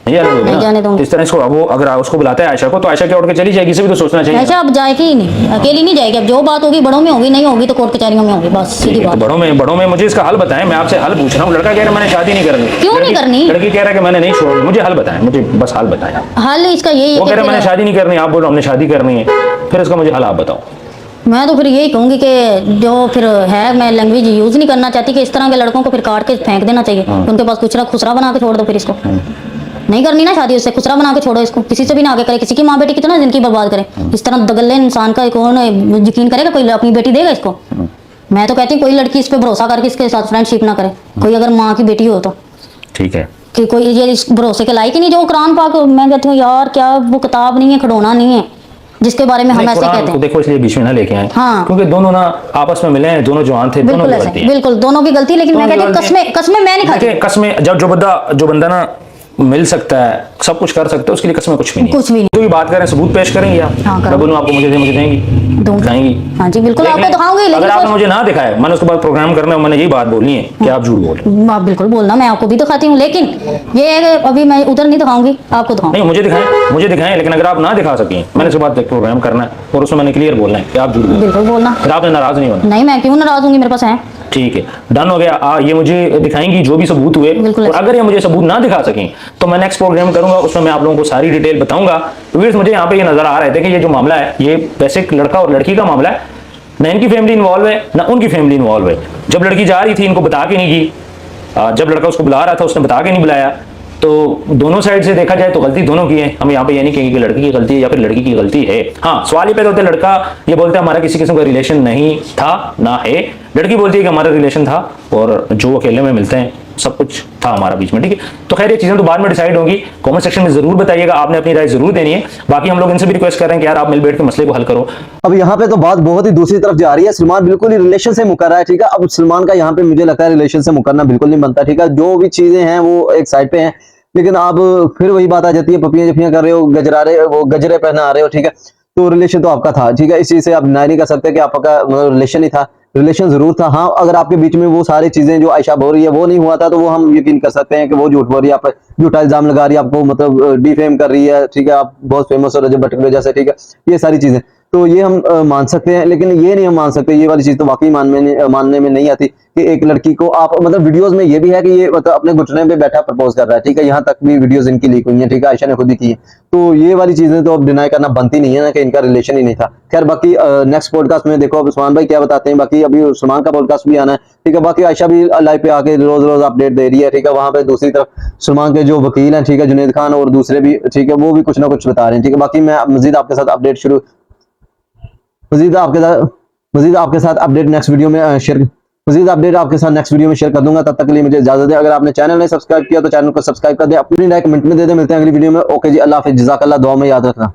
Speaker 1: नहीं जाने दोगे
Speaker 2: नहीं
Speaker 1: ना?
Speaker 2: जाने दूंगी।
Speaker 1: इस तरह इसको वो अगर उसको बुलाता है आयशा को, तो आयशा क्या उठ के चली जाएगी? इसे भी तो सोचना चाहिए।
Speaker 2: ऐसा अब जाएगी ही नहीं, अकेली नहीं जाएगी। अब जो बात होगी बड़ों में होगी, नहीं होगी तो कोर्ट कचहरियों में होगी, बस सीधी
Speaker 1: तो
Speaker 2: बात।
Speaker 1: बड़ों में मुझे इसका हल बताएं। मैं आपसे हल पूछ रहा हूँ। लड़का कह रहा है मैंने शादी नहीं करनी।
Speaker 2: क्यों नहीं
Speaker 1: लड़की-
Speaker 2: करनी?
Speaker 1: लड़की कह रहा है कि मैंने नहीं छोड़ी। मुझे हल बताएं, मुझे बस हल बताएं।
Speaker 2: हल इसका यही है
Speaker 1: वो कह रहा है मैंने
Speaker 2: कि
Speaker 1: शादी नहीं करनी, आप बोल रहे हो हमने शादी करनी है। फिर इसका मुझे हल आप बताओ।
Speaker 2: मैं तो फिर यही कहूंगी कि जो फिर है, मैं लैंग्वेज यूज नहीं करना चाहती कि इस तरह के लड़कों को फिर काट के फेंक देना चाहिए। उनके पास खुचरा खुसरा बना के छोड़ दो फिर इसको। नहीं करनी ना शादी, उससे खुसरा बना के छोड़ो इसको। किसी से भी ना आगे करे, किसी की माँ बेटी की तो ना जिंदगी बर्बाद करे। इस तरह दगल्ले इंसान का कौन यकीन करेगा? कोई अपनी बेटी देगा इसको? मैं तो कहती हूँ कोई लड़की इस पे भरोसा करके इसके साथ फ्रेंडशिप ना करे, कोई अगर माँ की बेटी हो तो।
Speaker 1: ठीक है।
Speaker 2: कि कोई ये इस भरोसे के लायक ही नहीं जो कुरान पाक। मैं कहती हूँ यार क्या वो किताब नहीं है, खिलौना नहीं है जिसके बारे में हम
Speaker 1: नहीं,
Speaker 2: ऐसे
Speaker 1: कुरान
Speaker 2: कहते
Speaker 1: को
Speaker 2: हैं।
Speaker 1: देखो इसलिए बीच में ना लेके आए।
Speaker 2: हाँ।
Speaker 1: क्योंकि दोनों ना आपस में मिले हैं, दोनों जवान थे, दोनों
Speaker 2: बिल्कुल
Speaker 1: की
Speaker 2: ऐसे,
Speaker 1: गलती है।
Speaker 2: बिल्कुल दोनों की गलती। लेकिन मैं
Speaker 1: दोनों
Speaker 2: कहती
Speaker 1: की
Speaker 2: हूँ
Speaker 1: गलती
Speaker 2: कस्में नहीं खाती।
Speaker 1: देखिए कस्में जब जो बंदा ना मिल सकता है, सब कुछ कर सकता है, उसके लिए कस्में कुछ भी नहीं।
Speaker 2: कुछ भी नहीं।
Speaker 1: तो ये बात करें, सबूत पेश करेंगी आप?
Speaker 2: हाँ, करूँगी।
Speaker 1: मैं बोलूँ आपको मुझे देंगी?
Speaker 2: दूंगी।
Speaker 1: दिखाएंगी?
Speaker 2: हाँ जी बिल्कुल,
Speaker 1: देख
Speaker 2: आपको
Speaker 1: लें।
Speaker 2: दिखाऊंगी। लेकिन
Speaker 1: अगर आपने
Speaker 2: कुछ-
Speaker 1: मुझे ना दिखाया, मैंने उसके बाद प्रोग्राम करना है, मैंने यही बात बोलनी है कि आप झूठ बोल रहे हैं।
Speaker 2: आप बिल्कुल बोलना, मैं आपको भी दिखाती हूँ। लेकिन ये है कि अभी मैं उधर नहीं दिखाऊंगी, आपको दिखाऊंगी।
Speaker 1: नहीं मुझे दिखाएं, लेकिन अगर आप ना दिखा सकें, मैंने उसके बाद प्रोग्राम करना है और उसमें मैंने क्लियर बोलना है कि आप झूठ बोल रहे हैं।
Speaker 2: बिल्कुल बोलना।
Speaker 1: फिर आपने नाराज नहीं होना।
Speaker 2: नहीं मैं क्यों नाराज होंगी, मेरे पास है।
Speaker 1: ठीक है, डन हो गया। ये मुझे दिखाएंगी जो भी सबूत हुए।
Speaker 2: बिल्कुल।
Speaker 1: और अगर ये मुझे सबूत ना दिखा सकें तो मैं नेक्स्ट प्रोग्राम करूंगा, उसमें मैं आप लोगों को सारी डिटेल बताऊंगा। व्यूअर्स, मुझे यहाँ पे ये नजर आ रहे थे कि ये जो मामला है ये वैसे लड़का और लड़की का मामला है, ना इनकी फैमिली इन्वॉल्व है ना उनकी फैमिली इन्वॉल्व है। जब लड़की जा रही थी इनको बता के नहीं की, जब लड़का उसको बुला रहा था उसने बता के नहीं बुलाया। तो दोनों साइड से देखा जाए तो गलती दोनों की है। हम यहाँ पे ये नहीं कहेंगे कि लड़की की गलती है या फिर लड़की की गलती है। हाँ, सवाल ये पैदा होता है, लड़का ये बोलता है हमारा किसी किस्म का रिलेशन नहीं था ना है, लड़की बोलती है कि हमारा रिलेशन था और जो अकेले में मिलते हैं सब कुछ था हमारा बीच में। ठीक है, तो खैर ये चीजें तो बाद में डिसाइड होंगी। कमेंट सेक्शन में जरूर बताइएगा, आपने अपनी राय जरूर देनी है। बाकी हम लोग इनसे भी रिक्वेस्ट कर रहे हैं कि यार आप मिल बैठ के मसले को हल करो।
Speaker 3: अब यहाँ पे तो बात बहुत ही दूसरी तरफ जा रही है। सलमान बिल्कुल ही रिलेशन से मुकर रहा है, ठीक है। अब सलमान का यहाँ पे मुझे लगता है रिलेशन से मुकरना बिल्कुल नहीं बनता, ठीक है। जो भी चीजें हैं वो एक साइड पे हैं, लेकिन अब फिर वही बात आ जाती है, पपियां जफियां कर रहे हो, गजरे पहना रहे हो, ठीक है। तो रिलेशन तो आपका था, ठीक है। इस चीज से आप डिनाई नहीं कर सकते कि आपका मतलब रिलेशन ही था। रिलेशन जरूर था। हाँ, अगर आपके बीच में वो सारी चीजें जो आयशा बोल रही है वो नहीं हुआ था तो वो हम यकीन कर सकते हैं कि वो झूठ बोल रही है, आप झूठा इल्जाम लगा रही है, आपको मतलब डिफेम कर रही है, ठीक है। आप बहुत फेमस हो रजब भट्ट की वजह से, ठीक है। ये सारी चीजें तो ये हम मान सकते हैं, लेकिन ये नहीं हम मान सकते, ये वाली चीज तो वाकई मानने में नहीं आती कि एक लड़की को आप मतलब वीडियोस में ये भी है कि ये मतलब अपने घुटने पे बैठा प्रपोज कर रहा है, ठीक है। यहाँ तक भी वीडियोस इनकी लीक हुई हैं, ठीक है। आयशा ने खुद ही की है। तो ये वाली चीजें तो अब डिनाई करना बनती नहीं है ना कि इनका रिलेशन ही नहीं था। खैर बाकी नेक्स्ट पॉडकास्ट में देखो अब उस्मान भाई क्या बताते हैं। बाकी अभी उस्मान का पॉडकास्ट भी आना है, ठीक है। बाकी आयशा भी लाइव पे आके रोज रोज अपडेट दे रही है, ठीक है। वहां पे दूसरी तरफ सलमान के जो वकील हैं, ठीक है, जुनैद खान और दूसरे भी, ठीक है, वो भी कुछ ना कुछ बता रहे हैं, ठीक है। बाकी मैं मजीद आपके साथ अपडेट नेक्स्ट वीडियो में शेयर कर दूंगा। तब तक के लिए मुझे इजाजत है। अगर आपने चैनल नहीं सब्सक्राइब किया तो चैनल को सब्सक्राइब कर दे, अपनी राय कमेंट में दे दे। मिलते हैं अगली वीडियो में। ओके जी, अल्लाह हाफिज़, जज़ाकल्लाह, दुआ में याद रखना।